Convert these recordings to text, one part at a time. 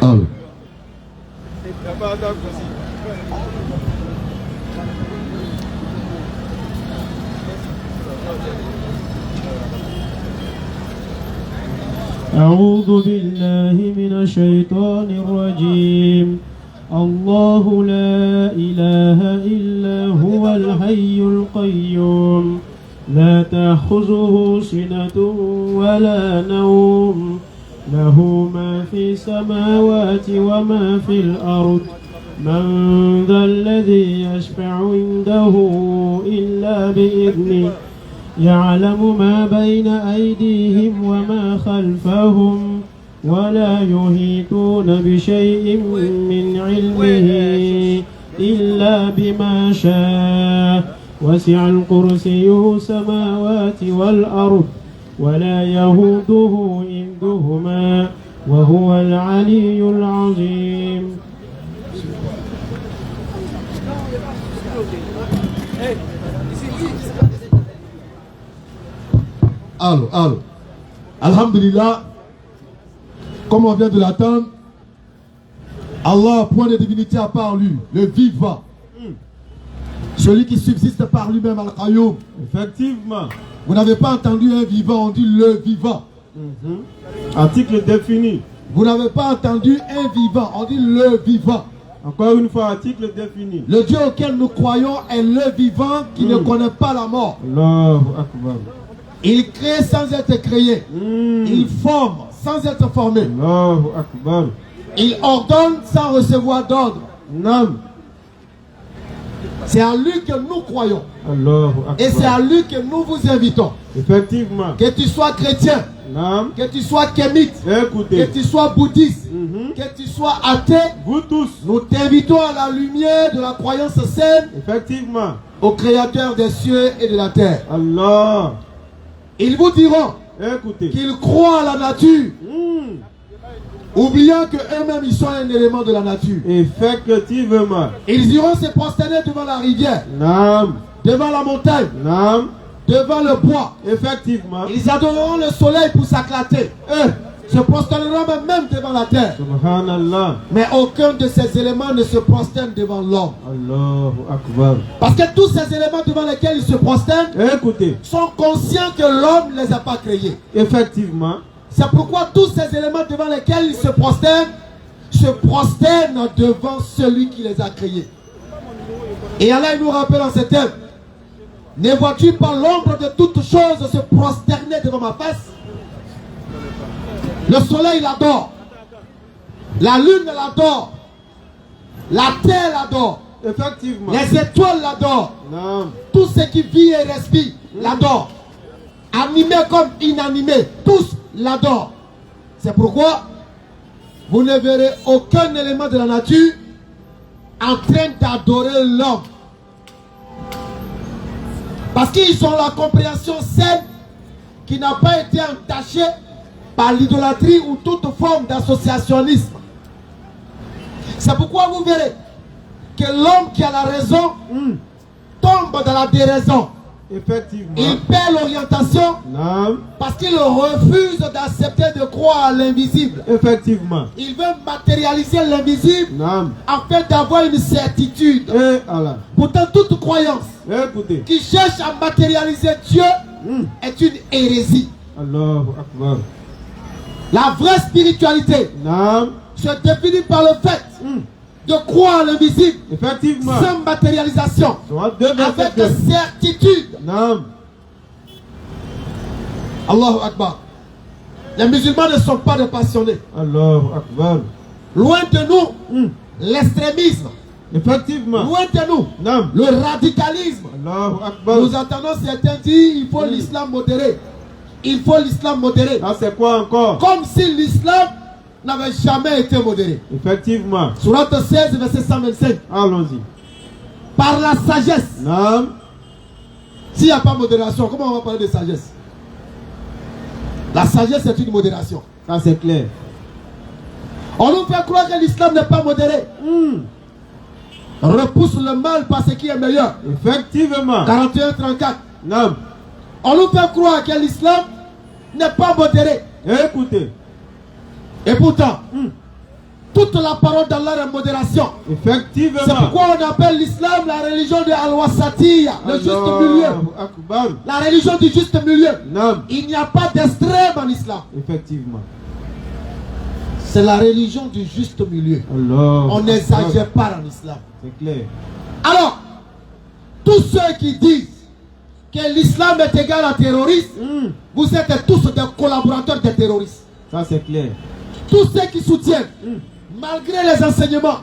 Allô. أعوذ بالله من الشيطان الرجيم. الله لا إله إلا هو الحي القيوم لا تأخذه سنة ولا نوم له ما في السماوات وما في الأرض من ذا الذي يشفع عنده إلا بإذنه يعلم ما بين أيديهم وما خلفهم ولا يحيطون بشيء من علمه إلا بما شاء وسع الكرسي السماوات والأرض ولا يهوده حفظهما وهو العلي العظيم. Allô. Alhamdulillah, comme on vient de l'attendre, Allah, point de divinité à part lui, le vivant. Celui qui subsiste par lui-même, Al-Qayyum. Effectivement. Vous n'avez pas entendu un vivant, on dit le vivant. Article défini. Vous n'avez pas entendu un vivant, on dit le vivant. Encore une fois, article défini. Le Dieu auquel nous croyons est le vivant qui ne connaît pas la mort. Allahu Akbar. Il crée sans être créé. Il forme sans être formé. Allahu Akbar. Il ordonne sans recevoir d'ordre. Nam. C'est à lui que nous croyons. Allahu Akbar. Et c'est à lui que nous vous invitons. Effectivement. Que tu sois chrétien, Nam. que tu sois kémite, Écoutez. que tu sois bouddhiste, que tu sois athée, Vous tous. nous t'invitons à la lumière de la croyance saine Effectivement. au Créateur des cieux et de la terre. Allah. Ils vous diront Écoutez. qu'ils croient à la nature, oubliant qu'eux-mêmes ils sont un élément de la nature. Effectivement. Ils iront se prosterner devant la rivière, Nam. devant la montagne, Nam. devant le bois. Effectivement. Ils adoreront le soleil pour s'acclater. Eux se prosterneront même devant la terre. Subhanallah. Mais aucun de ces éléments ne se prosterne devant l'homme. Allahu Akbar. Parce que tous ces éléments devant lesquels ils se prosternent Écoutez. sont conscients que l'homme ne les a pas créés. Effectivement. C'est pourquoi tous ces éléments devant lesquels ils se prosternent devant celui qui les a créés. Et Allah il nous rappelle en ces termes: ne vois-tu pas l'ombre de toutes choses se prosterner devant ma face? Le soleil l'adore, la lune l'adore, la terre l'adore, Effectivement. les étoiles l'adorent, Nam. tout ce qui vit et respire l'adore, animé comme inanimé, tous l'adorent. C'est pourquoi vous ne verrez aucun élément de la nature en train d'adorer l'homme. Parce qu'ils ont la compréhension saine qui n'a pas été entachée par l'idolâtrie ou toute forme d'associationnisme. C'est pourquoi vous verrez que l'homme qui a la raison tombe dans la déraison. Effectivement. Il perd l'orientation Nam. parce qu'il refuse d'accepter de croire à l'invisible. Effectivement. Il veut matérialiser l'invisible Nam. afin d'avoir une certitude. Et Allah. Pourtant, toute croyance Écoutez. qui cherche à matérialiser Dieu est une hérésie. Allahu Akbar. La vraie spiritualité Nam. se définit par le fait de croire à l'invisible Effectivement. sans matérialisation, Soit deux avec versets. certitude. Nam. Allahu Akbar. Les musulmans ne sont pas des passionnés. Allahu Akbar. Loin de nous, l'extrémisme. Effectivement. Loin de nous, Nam. le radicalisme. Allahu Akbar. Nous entendons certains dire il faut l'islam modéré. Il faut l'islam modéré. Ah, c'est quoi encore? Comme si l'islam n'avait jamais été modéré. Effectivement. Sourate 16, verset 125. Allons-y. Par la sagesse. Nam. S'il n'y a pas de modération, comment on va parler de sagesse? La sagesse, c'est une modération. Ça, c'est clair. On nous fait croire que l'islam n'est pas modéré. On repousse le mal par ce qui est meilleur. Effectivement. 41-34. Nam. On nous fait croire que l'islam n'est pas modéré. Écoutez. Et pourtant, toute la parole d'Allah est modération. Effectivement. C'est pourquoi on appelle l'islam la religion de Al-Wasatiyya, le juste milieu. Akbar. La religion du juste milieu. Non. Il n'y a pas d'extrême en islam. Effectivement. C'est la religion du juste milieu. Alors. On n'exagère pas en islam. C'est clair. Alors, tous ceux qui disent que l'islam est égal à terroriste, vous êtes tous des collaborateurs des terroristes. Ça c'est clair. Tous ceux qui soutiennent, malgré les enseignements,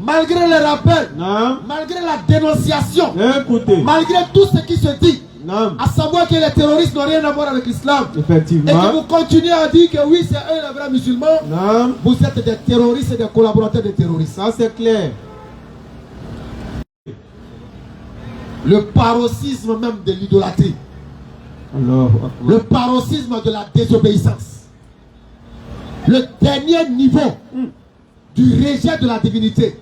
malgré les rappels, Non. malgré la dénonciation, Écoutez. malgré tout ce qui se dit, Non. à savoir que les terroristes n'ont rien à voir avec l'islam, et que Effectivement. vous continuez à dire que oui, c'est eux les vrais musulmans, Non. vous êtes des terroristes et des collaborateurs des terroristes. Ça c'est clair. Le paroxysme même de l'idolâtrie, Alors. le paroxysme de la désobéissance, le dernier niveau du rejet de la divinité,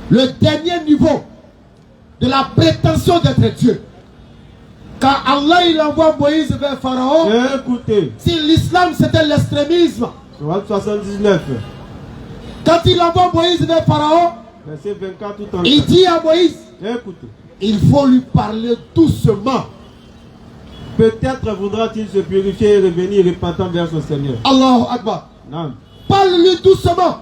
le dernier niveau de la prétention d'être Dieu. Quand Allah il envoie Moïse vers Pharaon, Écoutez. si l'islam c'était l'extrémisme, Surat 79. quand il envoie Moïse vers Pharaon, Verset 24 tout en il dit à Moïse, Écoutez. il faut lui parler doucement. Peut-être voudra-t-il se purifier et revenir repentant vers son Seigneur. Allahu Akbar. Non. Parle-lui doucement.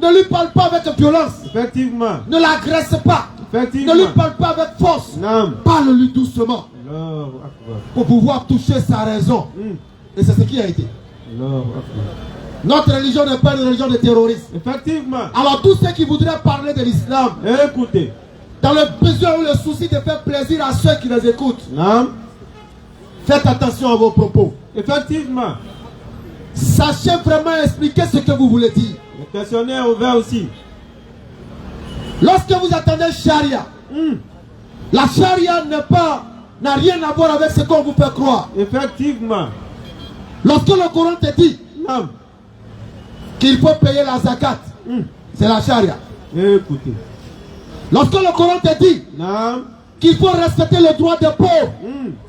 Ne lui parle pas avec violence. Effectivement. Ne l'agresse pas. Effectivement. Ne lui parle pas avec force. Non. Parle-lui doucement Alors. Akbar. pour pouvoir toucher sa raison. Et c'est ce qui a été. Alors. Akbar. Notre religion n'est pas une religion de terroristes. Effectivement. Alors tous ceux qui voudraient parler de l'islam, Écoutez. dans le besoin ou le souci de faire plaisir à ceux qui les écoutent, Non. faites attention à vos propos. Effectivement. Sachez vraiment expliquer ce que vous voulez dire. Le questionnaire est ouvert aussi. Lorsque vous attendez charia, la charia n'a rien à voir avec ce qu'on vous fait croire. Effectivement. Lorsque le Coran te dit Non. qu'il faut payer la zakat, c'est la charia. Écoutez. Lorsque le Coran te dit Non. qu'il faut respecter le droit des pauvres,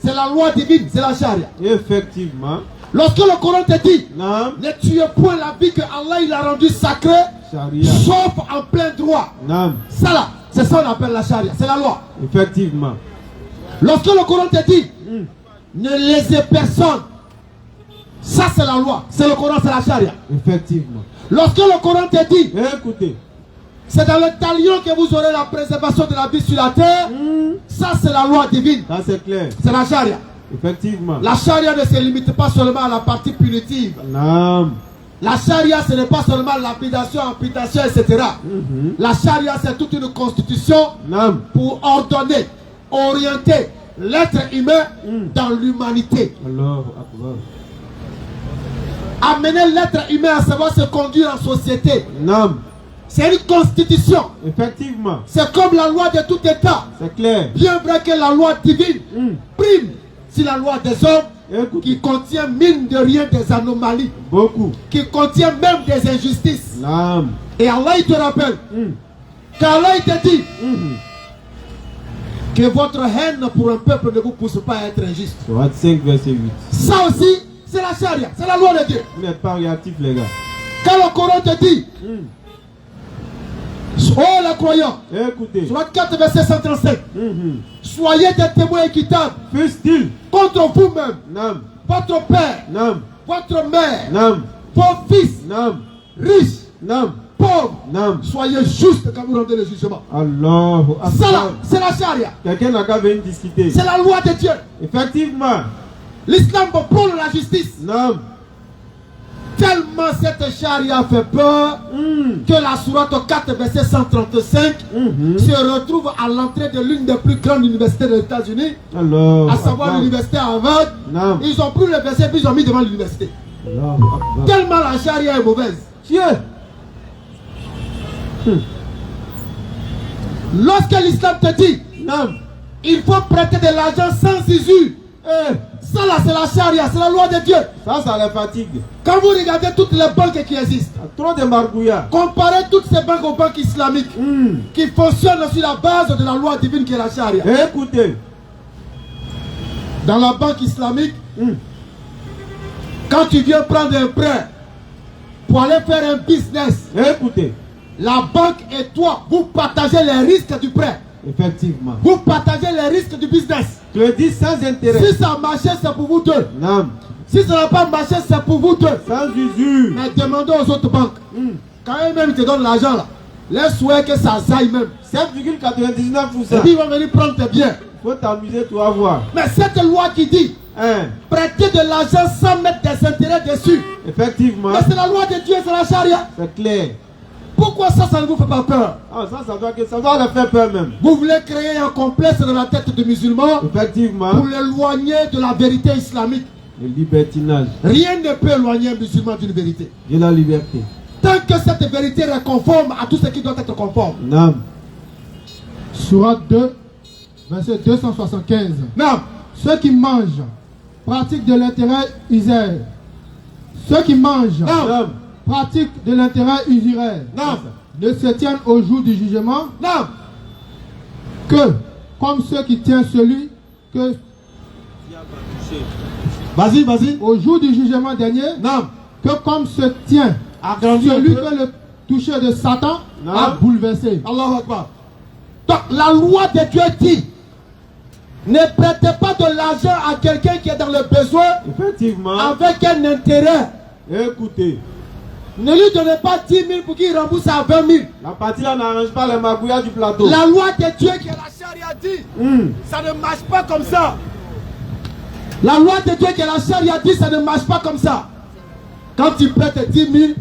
c'est la loi divine, c'est la charia. Effectivement. Lorsque le Coran te dit Non. ne tuez point la vie que Allah il a rendue sacrée, Charia. sauf en plein droit. Non. Ça là, c'est ça qu'on appelle la charia, c'est la loi. Effectivement. Lorsque le Coran te dit ne lésez personne, ça c'est la loi, c'est le Coran, c'est la charia. Effectivement. Lorsque le Coran te dit Écoutez. c'est dans le talion que vous aurez la préservation de la vie sur la terre, ça c'est la loi divine, Ça c'est clair. c'est la charia. Effectivement. La charia ne se limite pas seulement à la partie punitive. Non. La charia ce n'est pas seulement lapidation, amputation, etc. La charia c'est toute une constitution Non. pour ordonner, orienter l'être humain dans l'humanité. Alors. Akbar. Amener l'être humain à savoir se conduire en société. Non. C'est une constitution. Effectivement. C'est comme la loi de tout État. C'est clair. Bien vrai que la loi divine prime sur la loi des hommes, Écoute. qui contient mine de rien des anomalies, Beaucoup. qui contient même des injustices. Non. Et Allah il te rappelle qu'Allah il te dit que votre haine pour un peuple ne vous pousse pas à être injuste. Surat 5 verset 8. Ça aussi c'est la charia, c'est la loi de Dieu. Vous n'êtes pas réactifs les gars. Quand le Coran te dit oh les croyants, Écoutez. Surat 4 verset 135, soyez des témoins équitables Fût-il. contre vous-même, Non. votre père, Non. votre mère, Non. vos fils, Non. riches, Non. pauvres. Non. Soyez justes quand vous rendez le jugement. Allah. Ça là, c'est la charia. Quelqu'un n'a qu'à venir discuter. C'est la loi de Dieu. Effectivement. L'islam prône la justice. Non. Tellement cette charia fait peur que la sourate 4 verset 135 se retrouve à l'entrée de l'une des plus grandes universités des États-Unis, Alors. à savoir l'université Harvard. Non. Ils ont pris le verset puis ils ont mis devant l'université. Allah. Tellement la charia est mauvaise. Dieu. Lorsque l'islam te dit Non. il faut prêter de l'argent sans usure, ça là c'est la charia, c'est la loi de Dieu. Ça les fatigue. Quand vous regardez toutes les banques qui existent, Trop de margouillards. comparez toutes ces banques aux banques islamiques qui fonctionnent sur la base de la loi divine qui est la charia. Écoutez. Dans la banque islamique, quand Quand tu viens prendre un prêt pour aller faire un business, Écoutez. la banque et toi, vous partagez les risques du prêt. Effectivement. Vous partagez les risques du business. Crédit sans intérêt. Si ça marche, c'est pour vous deux. Non. Si ça n'a pas marché, c'est pour vous deux. Sans usure. Mais demandez aux autres banques. Quand eux-mêmes te donnent l'argent là, les souhaits que ça aille même. 7,99%. Et puis ils vont venir prendre tes biens. Faut t'amuser, tu vas voir. Mais cette loi qui dit prêter de l'argent sans mettre des intérêts dessus. Effectivement. Mais c'est la loi de Dieu, c'est la charia. C'est clair. Pourquoi ça ne vous fait pas peur? Ah, ça doit le faire peur même. Vous voulez créer un complexe dans la tête des musulmans Effectivement. pour l'éloigner de la vérité islamique. Le libertinage. Rien ne peut éloigner un musulman d'une vérité. De la liberté. Tant que cette vérité est conforme à tout ce qui doit être conforme. Non. Sourate 2, verset 275. Non. Ceux qui mangent pratiquent de l'intérêt usaire. Ceux qui mangent Non. pratiquent de l'intérêt usuraire. Non. Ne se tiennent au jour du jugement Non. que comme ceux qui tiennent celui que Vas-y, vas-y. au jour du jugement dernier, Non. que comme se tient Agrandis un celui peu. que le toucher de Satan Non. a bouleversé. Allahu Akbar. Donc la loi de Dieu dit, ne prêtez pas de l'argent à quelqu'un qui est dans le besoin Effectivement. avec un intérêt. Écoutez. Ne lui donnez pas 10 000 pour qu'il rembourse à 20 000. La partie là n'arrange pas les magouillas du plateau. La loi de Dieu qui est la charia dit, ça ne marche pas comme ça. La loi de Dieu qui est la charia dit, ça ne marche pas comme ça. Quand tu prêtes 10 000,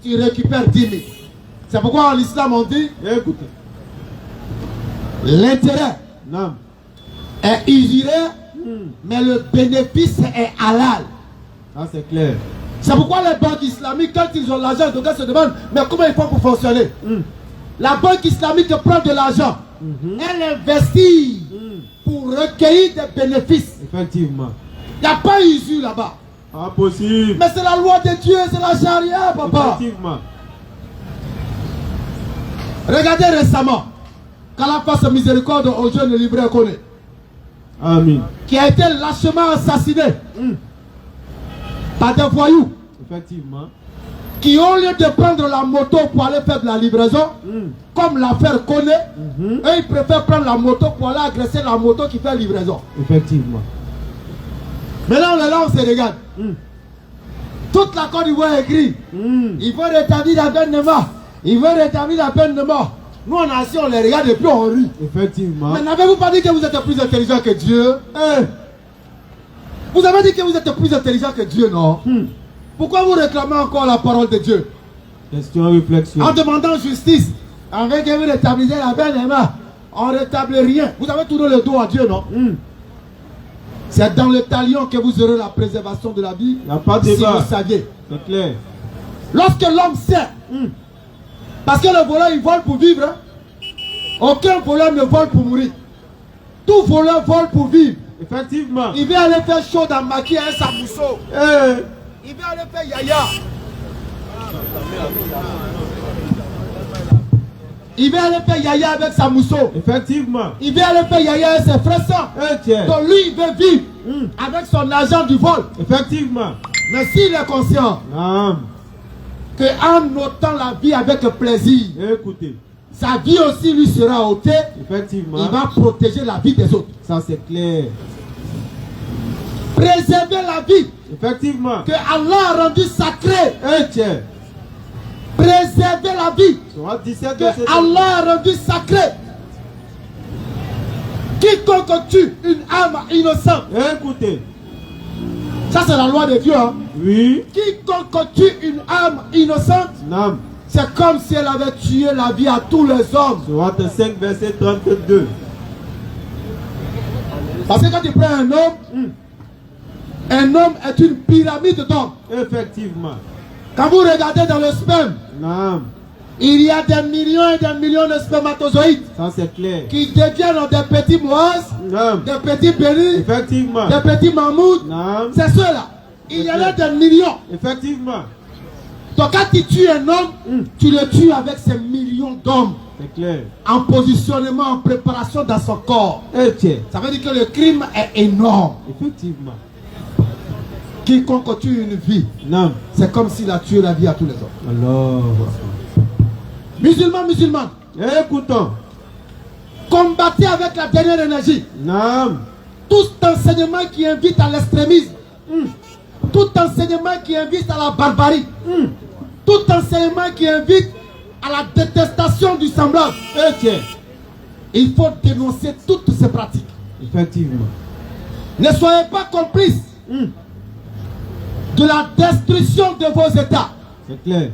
tu récupères 10 000. C'est pourquoi en islam on dit, Écoutez. l'intérêt Non. est usuraire, mais le bénéfice est halal. Ça c'est clair. C'est pourquoi les banques islamiques, quand ils ont l'argent, les gars se demandent, mais comment ils font pour fonctionner? La banque islamique prend de l'argent, elle investit pour recueillir des bénéfices. Effectivement. Il n'y a pas usure là-bas. Impossible. Mais c'est la loi de Dieu, c'est la charia, papa. Effectivement. Regardez récemment, qu'Allah fasse miséricorde au jeune libraire Koné, Amen. qui a été lâchement assassiné par des voyous Effectivement. qui, au lieu de prendre la moto pour aller faire de la livraison, comme l'affaire Koné, eux ils préfèrent prendre la moto pour aller agresser la moto qui fait livraison. Effectivement. Maintenant on est là, on se regarde. Toute la Côte d'Ivoire écrit, il faut rétablir la peine de mort. Il veut rétablir la peine de mort. Nous on a assis, on les regarde et puis on rit. Effectivement. Mais n'avez-vous pas dit que vous êtes plus intelligent que Dieu? Vous avez dit que vous êtes plus intelligent que Dieu, non? Pourquoi vous réclamez encore la parole de Dieu? Question réflexion. En demandant justice, avec que vous rétablissez la peine de mort, on ne rétablit rien. Vous avez tourné le dos à Dieu, non? C'est dans le talion que vous aurez la préservation de la vie. Il n'y a pas de si débat. vous saviez. C'est clair. Lorsque l'homme sait, parce que le voleur il vole pour vivre, hein. Aucun voleur ne vole pour mourir. Tout voleur vole pour vivre. Effectivement. Il vient aller faire chaud dans Maki avec sa mousseau. Il vient aller faire yaya. Il vient aller faire yaya avec sa mousseau. Effectivement. Il vient aller faire yaya avec ses frères sœurs. Tiens. Donc lui il veut vivre avec son argent du vol. Effectivement. Mais s'il est conscient Non. qu'en notant la vie avec plaisir, Écoutez. sa vie aussi lui sera ôtée, Effectivement. il va protéger la vie des autres. Ça c'est clair. Préserver la vie Effectivement. que Allah a rendue sacrée. Tiens. Préserver la vie Sourate 17, que verset Allah a rendue sacrée. Quiconque tue une âme innocente, Écoutez. ça c'est la loi de Dieu. Hein? Oui. Quiconque tue une âme innocente, Non. c'est comme si elle avait tué la vie à tous les hommes. Sourate 5, verset 32. Parce que quand tu prends un homme est une pyramide d'hommes. Effectivement. Quand vous regardez dans le sperme, Non. il y a des millions et des millions de spermatozoïdes Ça c'est clair. qui deviennent des petits moises, Non. des petits bénis, Effectivement. des petits mammouths. Non. C'est ceux-là. Il y en a des millions. Effectivement. Donc quand tu tues un homme, tu le tues avec ces millions d'hommes C'est clair. en positionnement, en préparation dans son corps. Tiens. Ça veut dire que le crime est énorme. Effectivement. Quiconque tue une vie, Naam. c'est comme s'il a tué la vie à tous les autres. Allah. Musulmans, musulmanes, Écoutons. combattez avec la dernière énergie. Naam. Tout enseignement qui invite à l'extrémisme, tout enseignement qui invite à la barbarie, tout enseignement qui invite à la détestation du semblable, il faut dénoncer toutes ces pratiques. Effectivement. Ne soyez pas complices de la destruction de vos États. C'est clair.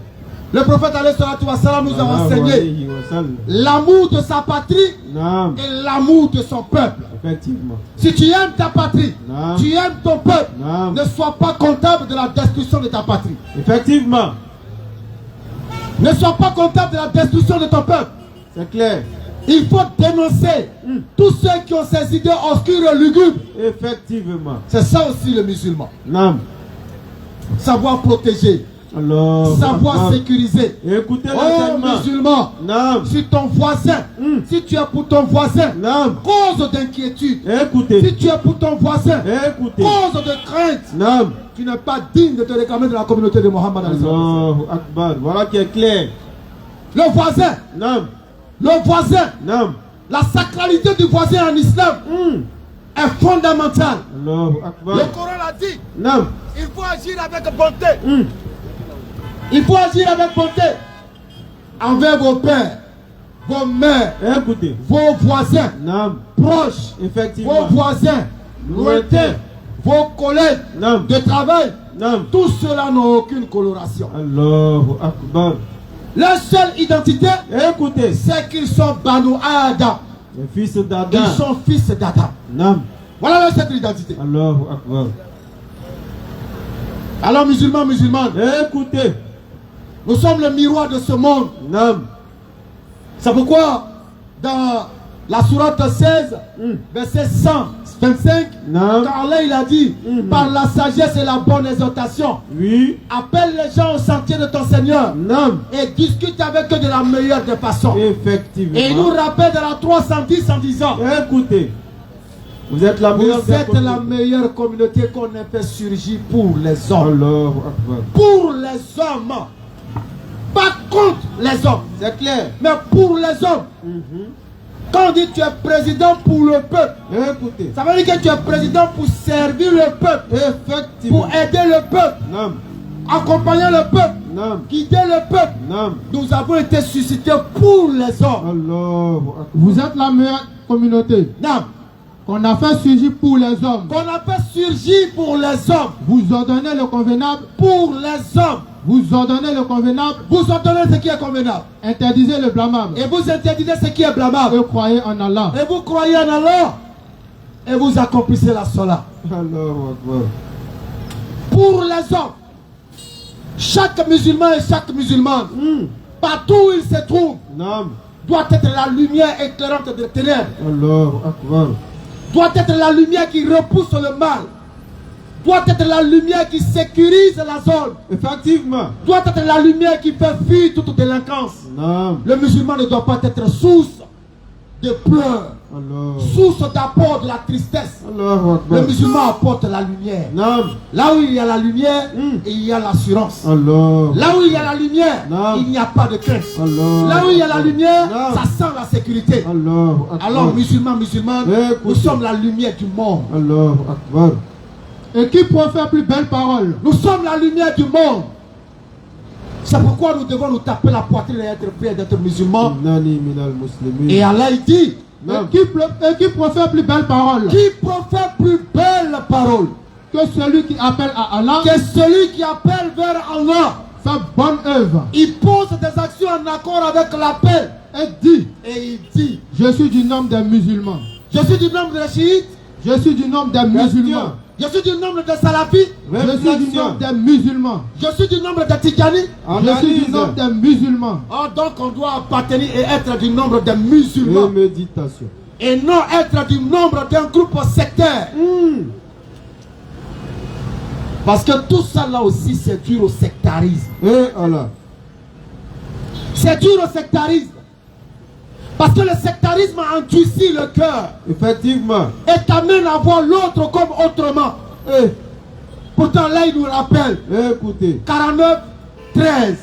Le prophète alayhi salatu wa salam nous a enseigné Alayhi wa sallam. l'amour de sa patrie Naam. et l'amour de son peuple. Effectivement. Si tu aimes ta patrie, Non. tu aimes ton peuple, Non. ne sois pas comptable de la destruction de ta patrie. Effectivement. Ne sois pas comptable de la destruction de ton peuple. C'est clair. Il faut dénoncer tous ceux qui ont ces idées obscures et lugubres. Effectivement. C'est ça aussi le musulman. Naam. Savoir protéger, Allah. savoir sécuriser. Écoutez Oh l'enseignement. musulman, Naam. si ton voisin, si tu es pour ton voisin, Naam. cause d'inquiétude. Écoutez. Si tu es pour ton voisin, Écoutez. cause de crainte, Naam. tu n'es pas digne de te réclamer de la communauté de Mohammed. Allahu Akbar. Voilà qui est clair. Le voisin, Naam. le voisin, Naam. la sacralité du voisin en islam est fondamentale. Allahu Akbar. Le Coran l'a dit, Naam. il faut agir avec bonté. Il faut agir avec bonté envers vos pères, vos mères, Écoutez. vos voisins Naam. proches, Effectivement. vos voisins lointains, vos collègues Naam. de travail. Naam. Tout cela n'a aucune coloration. Allahu Akbar. Leur seule identité, Écoutez. c'est qu'ils sont Banu Adam. Les fils d'Adam. Ils sont fils d'Adam. Naam. Voilà leur seule identité. Allahu Akbar. Alors musulmans, musulmanes, Écoutez. nous sommes le miroir de ce monde. Naam. C'est pourquoi dans la sourate 16, verset 125, Naam. quand Allah il a dit, par la sagesse et la bonne exhortation, Oui. appelle les gens au sentier de ton Seigneur Naam. et discute avec eux de la meilleure des façons. Effectivement. Et il nous rappelle dans la 310 en disant, Écoutez. Vous êtes la meilleure vous êtes la meilleure communauté qu'on ait fait surgir pour les hommes. Allahu Akbar. Pour les hommes. Pas contre les hommes. C'est clair. Mais pour les hommes. Quand on dit tu es président pour le peuple, Écoutez. ça veut dire que tu es président pour servir le peuple, Effectivement. pour aider le peuple, Naam. accompagner le peuple, Naam. guider le peuple. Naam. Nous avons été suscités pour les hommes. Allahu Akbar. Vous êtes la meilleure communauté Non. qu'on a fait surgir pour les hommes. Qu'on a fait surgir pour les hommes. Vous ordonnez le convenable, Pour les hommes. vous ordonnez le convenable, Vous ordonnez ce qui est convenable. interdisez le blâmable Et vous interdisez ce qui est blâmable. et croyez en Allah. Et vous croyez en Allah. Et vous accomplissez la sola. Allahu Akbar. Pour les hommes. Chaque musulman et chaque musulmane, partout où il se trouve, Naam. doit être la lumière éclairante des ténèbres. Allahu Akbar. Doit être la lumière qui repousse le mal. Doit être la lumière qui sécurise la zone. Effectivement. Doit être la lumière qui fait fuir toute délinquance. Naam. Le musulman ne doit pas être source de pleurs, Allah. source d'apport de la tristesse. Allahu Le Akbar. musulman apporte la lumière. Naam. Là où il y a la lumière, il y a l'assurance. Allah. Là où il y a la lumière, Non. il n'y a pas de crainte. Allah. Là où il y a la lumière, Non. ça sent la sécurité. Allahu Akbar. Alors, musulmans, musulmanes, Écoutez. nous sommes la lumière du monde. Allahu Akbar. Et qui profère plus belle parole? Nous sommes la lumière du monde. C'est pourquoi nous devons nous taper la poitrine et être fiers d'être musulmans. Innani minal muslimin. Et Allah il dit, Et qui profère plus belle parole qui profère plus belle parole que celui qui appelle à Allah, que celui qui appelle vers Allah. fait bonne œuvre Il pose des actions en accord avec l'appel. et dit, Et il dit, je suis du nombre des musulmans. je suis du nombre des chiites, Je suis du nombre des musulmans. je suis du nombre des salafis, Je suis du nombre des musulmans. je suis du nombre des tijani. Je suis du nombre des musulmans. Oh, donc on doit appartenir et être du nombre des musulmans. Et méditation. Et non être du nombre d'un groupe sectaire. Parce que tout ça là aussi c'est dur au sectarisme. Et Allah. C'est dur au sectarisme. Parce que le sectarisme endurcit le cœur Effectivement. et t'amène à voir l'autre comme autrement. Et Pour Pourtant, là, il nous rappelle. Écoutez. 49, 13.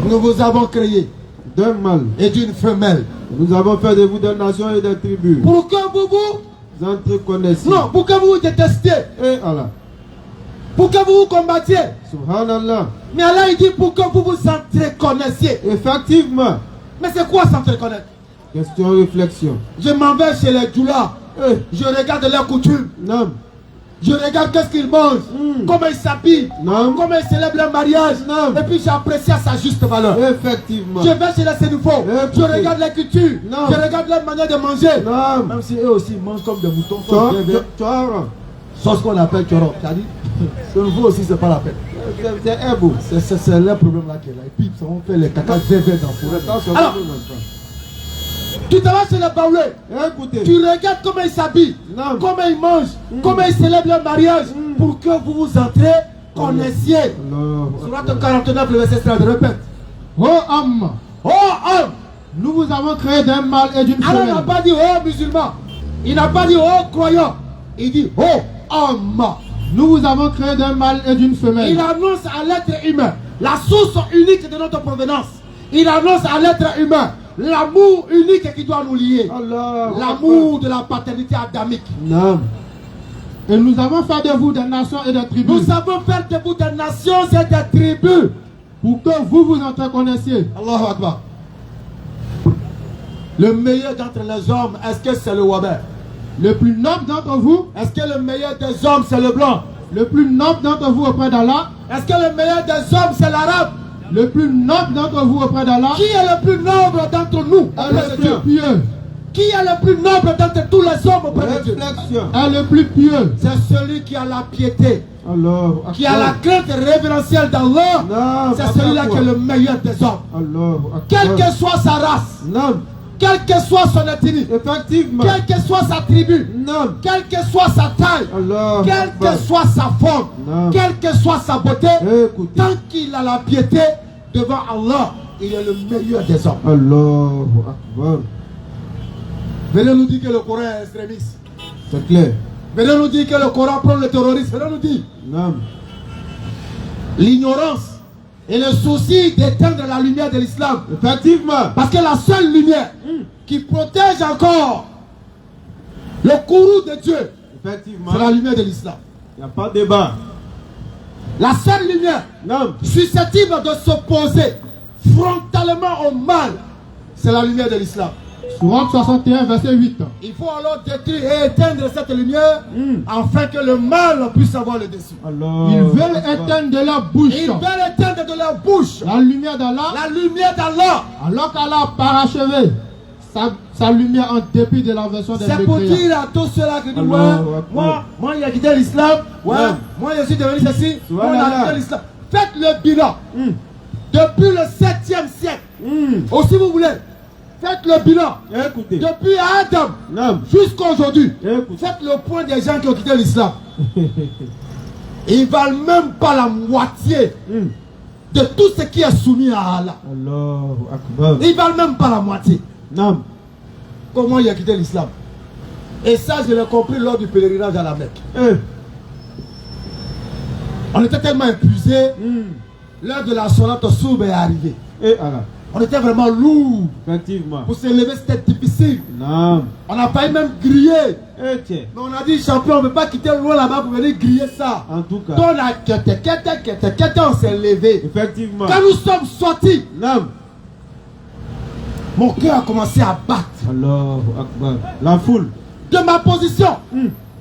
Nous vous avons créé D'un mâle. et d'une femelle. Nous avons fait de vous des nations et des tribus. Pour que vous Entreconnaissiez. non, pour que vous vous détestiez. Et Allah. Pour que vous vous combattiez. Subhanallah. Mais là, il dit pour que vous vous entreconnaissiez. Effectivement. Mais c'est quoi s'entreconnaître? Question réflexion. Je m'en vais chez les djoulas. Eh. Je regarde leurs coutumes. Non. Je regarde qu'est-ce qu'ils mangent, comment ils s'habillent, Non. comment ils célèbrent leur mariage. Non. Et puis j'apprécie à sa juste valeur. Effectivement. Je vais chez les Sénéfaux. Je regarde les cultures. Non. Je regarde leur manière de manger. Non. Même si eux aussi mangent comme des moutons. Tchora. C'est ce qu'on appelle Tchoro. C'est-à-dire, Sénéfaux aussi, c'est pas la peine. C'est ébou. C'est leur problème là qui est là. Et puis, on fait les caca zévé dans le forêt. Alors, tu te vas chez les Baoulés. Écoutez. Tu regardes comment ils s'habillent, Non. comment ils mangent, comment ils célèbrent leur mariage, pour que vous vous entrez, connaissiez. Allah. Surat 49, le verset 13, répète. Ô homme, Oh homme! nous vous avons créé d'un mâle et d'une Alors il n'a femelle. pas dit oh musulman. Il n'a pas dit oh croyant. Il dit oh homme. Nous vous avons créé d'un mâle et d'une femelle. Il annonce à l'être humain la source unique de notre provenance. Il annonce à l'être humain l'amour unique qui doit nous lier. Allah. L'amour de la paternité adamique. Non. Et nous avons fait de vous des nations et des tribus. Nous savons faire de vous des nations et des tribus. Pour que vous vous entreconnaissiez. Allahu Akbar. Le meilleur d'entre les hommes, est-ce que c'est le Waber? Le plus noble d'entre vous, Est-ce que le meilleur des hommes, c'est le blanc? le plus noble d'entre vous auprès d'Allah, Est-ce que le meilleur des hommes, c'est l'arabe? le plus noble d'entre vous auprès d'Allah, Qui est le plus noble d'entre nous est auprès le de Dieu? plus pieux. Qui est le plus noble d'entre tous les hommes auprès de Dieu? Réflexion. Est le plus pieux. C'est celui qui a la piété, Allah. qui a la crainte révérentielle d'Allah. Non. C'est celui-là qui est le meilleur des hommes. Allah. Quelle que soit sa race, Non. quelle que soit son ethnie, Effectivement. quelle que soit sa tribu, Non. quelle que soit sa taille, Allah. quelle que soit sa forme, Non. quelle que soit sa beauté, Écoutez. tant qu'il a la piété devant Allah, il est le meilleur des hommes. Allahu Akbar. Venez nous dire que le Coran est extrémiste. C'est clair. Venez nous dire que le Coran prend le terrorisme. Venez nous dire Non. l'ignorance et le souci d'éteindre la lumière de l'islam. Effectivement. Parce que la seule lumière qui protège encore le courroux de Dieu, Effectivement. c'est la lumière de l'islam. Il n'y a pas de débat. La seule lumière Non. susceptible de s'opposer frontalement au mal, c'est la lumière de l'islam. Sourate 61, verset 8. Il faut alors détruire et éteindre cette lumière afin que le mal puisse avoir le dessus. Allah. Ils veulent éteindre de leur bouche Ils veulent éteindre de leur bouche la lumière d'Allah, la lumière d'Allah. alors qu'Allah a parachevé sa lumière en dépit de l'inversion des C'est pour mécréants. dire à tous ceux-là qui disent Allah ouais, Akbar. moi il a quitté l'islam, ouais, Ouais. moi je suis devenu ceci, moi on a Subhanallah. quitté l'islam. Faites le bilan. Depuis le 7e siècle, aussi vous voulez, faites le bilan. Écoutez. Depuis Adam Non. jusqu'à aujourd'hui, Écoutez. faites le point des gens qui ont quitté l'islam. Ils ne valent même pas la moitié de tout ce qui est soumis à Allah. Allahu Akbar. Ils ne valent même pas la moitié. Non. Comment il a quitté l'islam? Et ça, je l'ai compris lors du pèlerinage à la Mecque. Eh. On était tellement épuisés, l'heure de la sonate soube est arrivée. Et Allah. On était vraiment lourd. Effectivement. Pour se lever, c'était difficile. Non. On a failli même griller. Eh tiens. Mais on a dit, champion, on ne peut pas quitter loin là-bas pour venir griller ça. En tout cas. Donc on a quête, on s'est levé. Effectivement. Quand nous sommes sortis, Non. mon cœur a commencé à battre. Allahu Akbar. La foule. De ma position,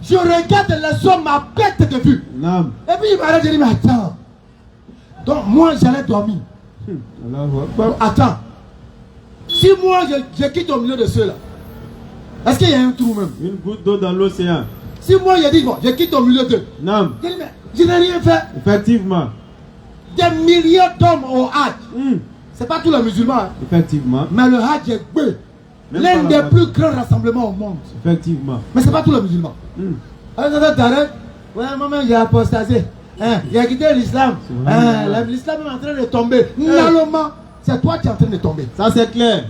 je regarde les hommes à perte de vue. Non. Et puis il m'arrête de dire, mais attends. Donc moi, j'allais dormir. Allahu Akbar. Attends. Si moi, je quitte au milieu de ceux-là, est-ce qu'il y a un trou même? Une goutte d'eau dans l'océan. Si moi, je dis, bon, je quitte au milieu d'eux, Non. je dis, mais je n'ai rien fait. Effectivement. Des milliers d'hommes au Hajj. C'est pas tous les musulmans, hein. Effectivement. Mais le Hajj est Même l'un pas la des base. plus grands rassemblements au monde. Effectivement. Mais c'est pas tous les musulmans. Alors, ça t'arrête. Ouais, moi-même, j'ai apostasé. Hein, j'ai quitté l'islam. Hein, l'islam est en train de tomber. Normalement, c'est toi qui es en train de tomber. Ça c'est clair.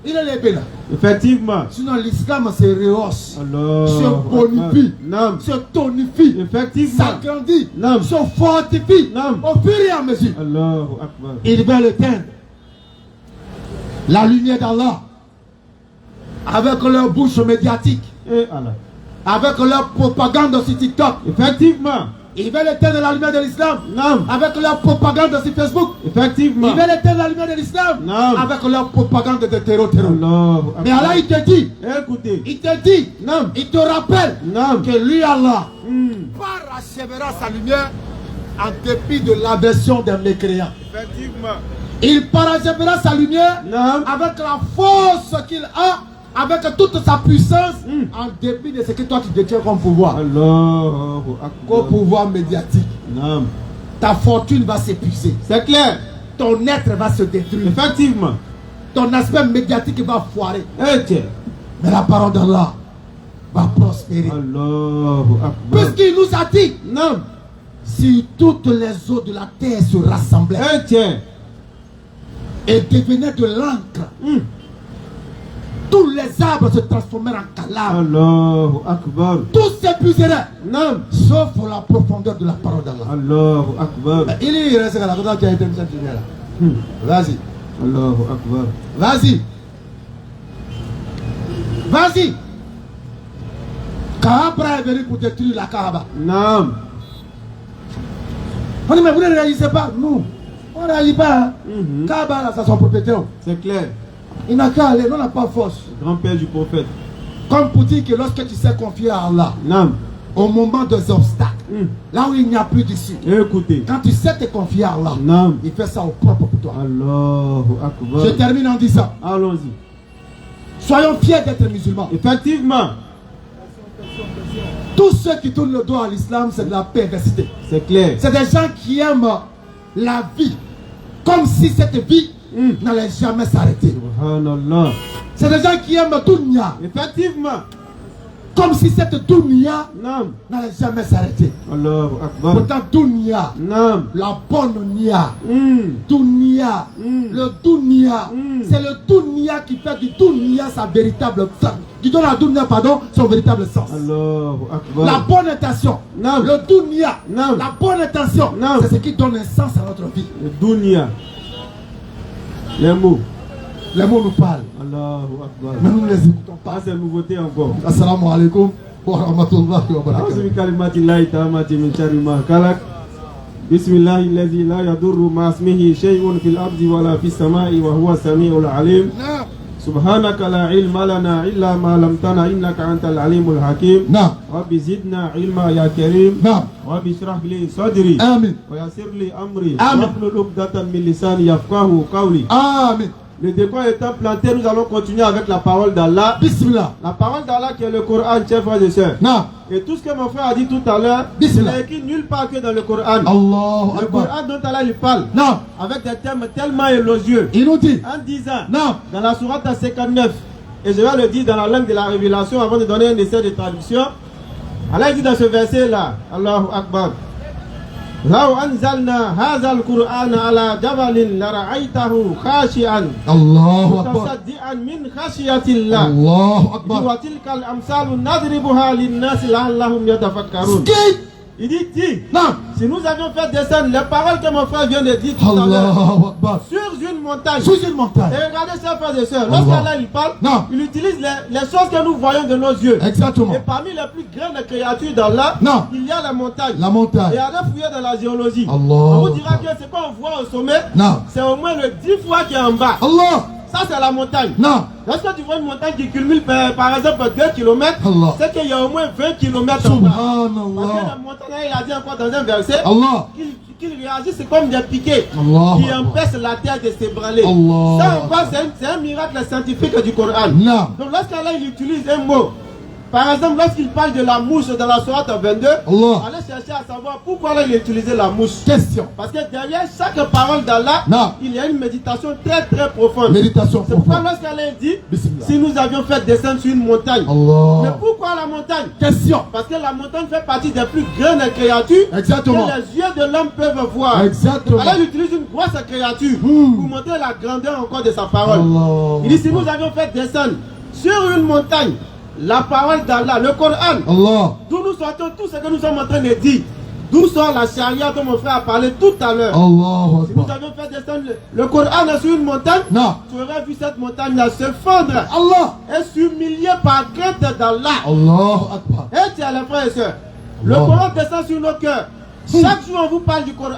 Il est les bénins. Effectivement. Sinon, l'islam se rehausse, Allah. se bonifie, Nam. se tonifie, Effectivement. s'agrandit, Nam. se fortifie Nam. au fur et à mesure. Allahu Akbar. Ils veulent éteindre la lumière d'Allah avec leur bouche médiatique, Et Allah. avec leur propagande sur TikTok. Effectivement. Ils veulent éteindre la lumière de l'islam Nam. avec leur propagande sur Facebook. Effectivement. Ils veulent éteindre la lumière de l'islam Non. avec leur propagande de terreau. Allahu Akbar. Mais Allah, il te dit, Écoutez. non, il te rappelle Nam. que lui, Allah, Hmm. parachèvera sa lumière en dépit de l'aversion des mécréants. Effectivement. Il parachèvera sa lumière Nam. avec la force qu'il a, avec toute sa puissance, en dépit de ce que toi tu détiens comme pouvoir. Allahu Comme Akbar. pouvoir médiatique. Nam. Ta fortune va s'épuiser. C'est clair. Ton être va se détruire. Effectivement. Ton aspect médiatique va foirer. Eh tiens. Mais la parole d'Allah va prospérer. Allahu Akbar. Puisqu'il nous a dit, Nam. si toutes les eaux de la terre se rassemblaient Eh tiens. et devenaient de l'encre, tous les arbres se transformèrent en calabres. Allahu Akbar. Tous s'épuiseraient, Nam. sauf pour la profondeur de la parole d'Allah. Allahu Akbar. Il y reste à la côté qui a été cette lumière là. Vas-y, Allahu Akbar. vas-y. Vas-y. Kaaba est venu pour détruire la Kaaba. Nam. On dit, mais vous ne réagissez pas. Non, on ne réagit pas. Hein. Kaaba, là, c'est son propriétaire. C'est clair. Il n'a qu'à aller, nous, on n'a pas force. Grand-père du prophète. Comme pour dire que lorsque tu sais confier à Allah, Nam. au moment des obstacles, là où il n'y a plus d'issue, Écoutez. quand tu sais te confier à Allah, Nam. il fait ça au propre pour toi. Allahu Akbar. Je termine en disant, Allons-y. soyons fiers d'être musulmans. Effectivement. Tous ceux qui tournent le dos à l'islam, c'est de la perversité. C'est clair. C'est des gens qui aiment la vie comme si cette vie n'allait jamais s'arrêter. Subhanallah. C'est des gens qui aiment dunya Effectivement. comme si cette dunya Nam. n'allait jamais s'arrêter. Allahu Akbar. Pourtant, dunya, Nam. la bonne nia, Hmm. dunya, le dunya, c'est le dunya qui fait du dunya sa véritable sens. Qui donne à dunya, pardon, son véritable sens. Allahu Akbar. La bonne intention, Nam. le dunya, Nam. la bonne intention, Nam. c'est ce qui donne un sens à notre vie. Le dunya. Les mots. Les mots nous parlent, Allahu Akbar. mais nous ne les écoutons Ah, pas. c'est nouveauté encore. Assalamu alaikum wa rahmatullahi wa barakatuh. أعوذ بكلمات الله التامة من شر ما خلق بسم الله الذي لا يضر مع اسمه شيء في الأرض ولا في السماء وهو السميع العليم نعم سبحانك لا علم لنا إلا ما علمتنا إنك أنت العليم الحكيم نعم رب زدنا علما يا كريم نعم رب اشرح لي صدري آمين ويسر لي أمري آمين. واحلل عقدة من لساني يفقهوا قولي. آمين Le décor étant planté, nous allons continuer avec la parole d'Allah. Bismillah. La parole d'Allah qui est le Coran, chers frères et sœurs. نعم Et tout ce que mon frère a dit tout à l'heure, il Bismillah. n'est écrit nulle part que dans le Coran. الله Le أكبر. Coran dont Allah il parle, نعم avec des termes tellement élogieux, il nous dit en disant, نعم dans la sourate 59, et je vais le dire dans la langue de la révélation avant de donner un essai de traduction. Allah dit dans ce verset-là, Allahu Akbar, لو أنزلنا هذا القرآن على جبل لرأيته خاشعا الله أكبر متصدعا من خشية الله الله أكبر وتلك الأمثال نضربها للناس لعلهم يتفكرون. سكي Il dit, نعم si nous avions fait descendre les paroles que mon frère vient de dire tout à l'heure الله أكبر sur une montagne, sous une montagne. et regardez chers frères et sœurs, Allah. lorsqu'Allah il parle, Non. il utilise les choses que nous voyons de nos yeux. Exactement. Et parmi les plus grandes créatures d'Allah, Non. il y a la montagne. La montagne. Et allez fouiller dans la géologie. Allah. On vous dira que ce qu'on voit au sommet, Non. c'est au moins le 10 fois qui est en bas. Allah. Ça c'est la montagne. Non. Lorsque tu vois une montagne qui culmine par exemple 2 km, Allah. c'est qu'il y a au moins 20 km en bas. Parce que Subhanallah. la montagne, il a dit encore dans un verset, Allah. qu'il réagissent comme des piquets Allah. qui empêchent la terre de s'ébranler. Allah. Ça encore, c'est un miracle scientifique du Coran. Non. Donc lorsqu'Allah il utilise un mot Par exemple, lorsqu'il parle de la mouche dans la sourate 22, Allah. allez chercher à savoir pourquoi là, il a utilisé la mouche. Question. Parce que derrière chaque parole d'Allah, Non. il y a une méditation très très profonde. Méditation C'est pourquoi profonde. lorsqu'Allah dit, Bismillah. si nous avions fait descendre sur une montagne. Mais Allah. pourquoi la montagne? Question. Parce que la montagne fait partie des plus grandes créatures Exactement. que les yeux de l'homme peuvent voir. Exactement. Alors il utilise une grosse créature Hmm. pour montrer la grandeur encore de sa parole. Allah. Il dit si nous avions fait descendre sur une montagne la parole d'Allah, le Coran, Allah. d'où nous sortons tout ce que nous sommes en train de dire, d'où sort la charia dont mon frère a parlé tout à l'heure. Allah. Si nous avions fait descendre le Coran sur une montagne, Non. tu aurais vu cette montagne se fendre Allah. et s'humilier par crainte d'Allah. Allah Akbar. Et tiens les frères et sœurs, le Allah. Coran descend sur nos cœurs. Chaque jour on vous parle du Coran,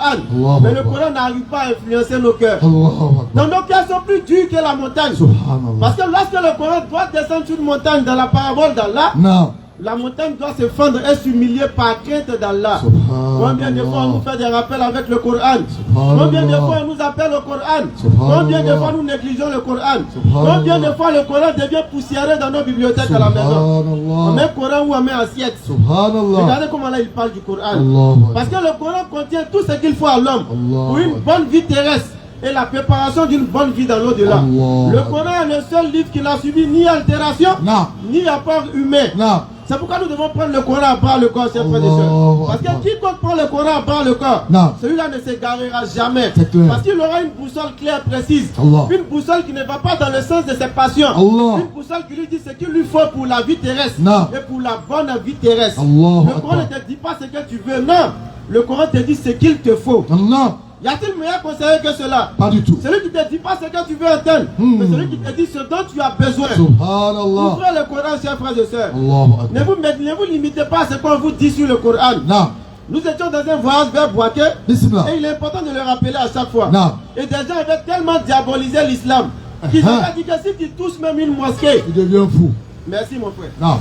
mais le Coran n'arrive pas à influencer nos cœurs. Allah Akbar. Donc nos cœurs sont plus durs que la montagne. Subhanallah. Parce que lorsque le Coran doit descendre sur une montagne dans la parabole d'Allah, Non. la montagne doit se fendre et s'humilier par crainte d'Allah. Subhanallah. Combien de fois on nous fait des rappels avec le Coran? Subhanallah. Combien de fois on nous appelle au Coran? Subhanallah. Combien de fois nous négligeons le Coran? Subhanallah. Combien de fois le Coran devient poussiéreux dans nos bibliothèques à la maison? On met Coran ou on met assiette. Subhanallah. Regardez comment là il parle du Coran. Allah. Parce que le Coran contient tout ce qu'il faut à l'homme Allah. pour une bonne vie terrestre et la préparation d'une bonne vie dans l'au-delà. Allah. Le Coran est le seul livre qui n'a subi ni altération, Non. ni apport humain. Non. C'est pourquoi nous devons prendre le Coran à bras le corps, chers frères et Allah sœurs. Parce Akbar. que quiconque prend le Coran à bras le corps, Non. celui-là ne s'égarera jamais. C'est clair. Parce qu'il aura une boussole claire, précise. Allah. Une boussole qui ne va pas dans le sens de ses passions. Allah. Une boussole qui lui dit ce qu'il lui faut pour la vie terrestre. Non. Et pour la bonne vie terrestre. Allah Le Coran ne Akbar. te dit pas ce que tu veux, non. Le Coran te dit ce qu'il te faut. Non. Y a-t-il meilleur conseiller que cela? Pas du tout. Celui qui ne te dit pas ce que tu veux entendre, mais celui qui te dit ce dont tu as besoin. Subhanallah. Ouvrez le Coran, chers frères et sœurs. Allah Ne Akbar. vous limitez pas à ce qu'on vous dit sur le Coran. Non. Nous étions dans un voyage vers Boaké Bismillah. et il est important de le rappeler à chaque fois. Non. Et des gens avaient tellement diabolisé l'islam qu'ils avaient dit que si tu touches même une mosquée, Tu deviens fou. merci mon frère, Non.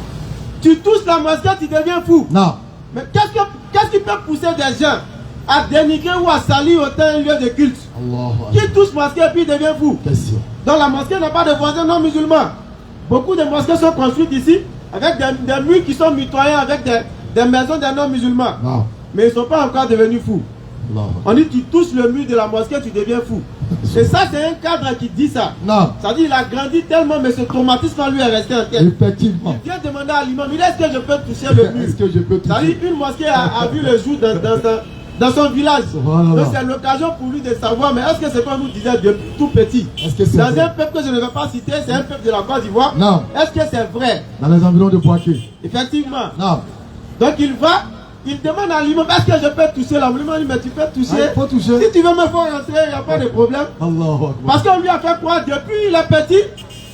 tu touches la mosquée, tu deviens fou. Non. Mais qu'est-ce qui peut pousser des gens à dénigrer ou à salir autant un lieu de culte? Allah Akbar. Qui touche mosquée et puis devient fou? Question. Donc la mosquée n'a pas de voisins non musulmans. Beaucoup de mosquées sont construites ici avec des murs qui sont mitoyens avec des maisons des non musulmans. Non. Mais ils ne sont pas encore devenus fous. Allah Akbar. On dit tu touches le mur de la mosquée, tu deviens fou. Et ça c'est un cadre qui dit ça. Non. Ça dit il a grandi tellement mais ce traumatisme en lui est resté en tête. Effectivement. Il vient demander à l'imam, il dit est-ce que je peux toucher le mur? Est-ce que je peux Ça dit toucher? une mosquée a vu le jour dans son village. Subhanallah. Donc c'est l'occasion pour lui de savoir, mais est-ce que c'est qu'on nous disait depuis tout petit? Est-ce que c'est Dans vrai? un peuple que je ne vais pas citer, c'est un peuple de la Côte d'Ivoire. Non. Est-ce que c'est vrai? Dans les environs de Boaké. Effectivement. Non. Donc il va, il demande à l'imam, est-ce que je peux toucher l'homme? L'imam dit, mais tu peux toucher. Ah, il faut toucher. Si tu veux me faire rentrer, il n'y a pas de problème. Allah Akbar. Parce qu'on lui a fait croire depuis il est petit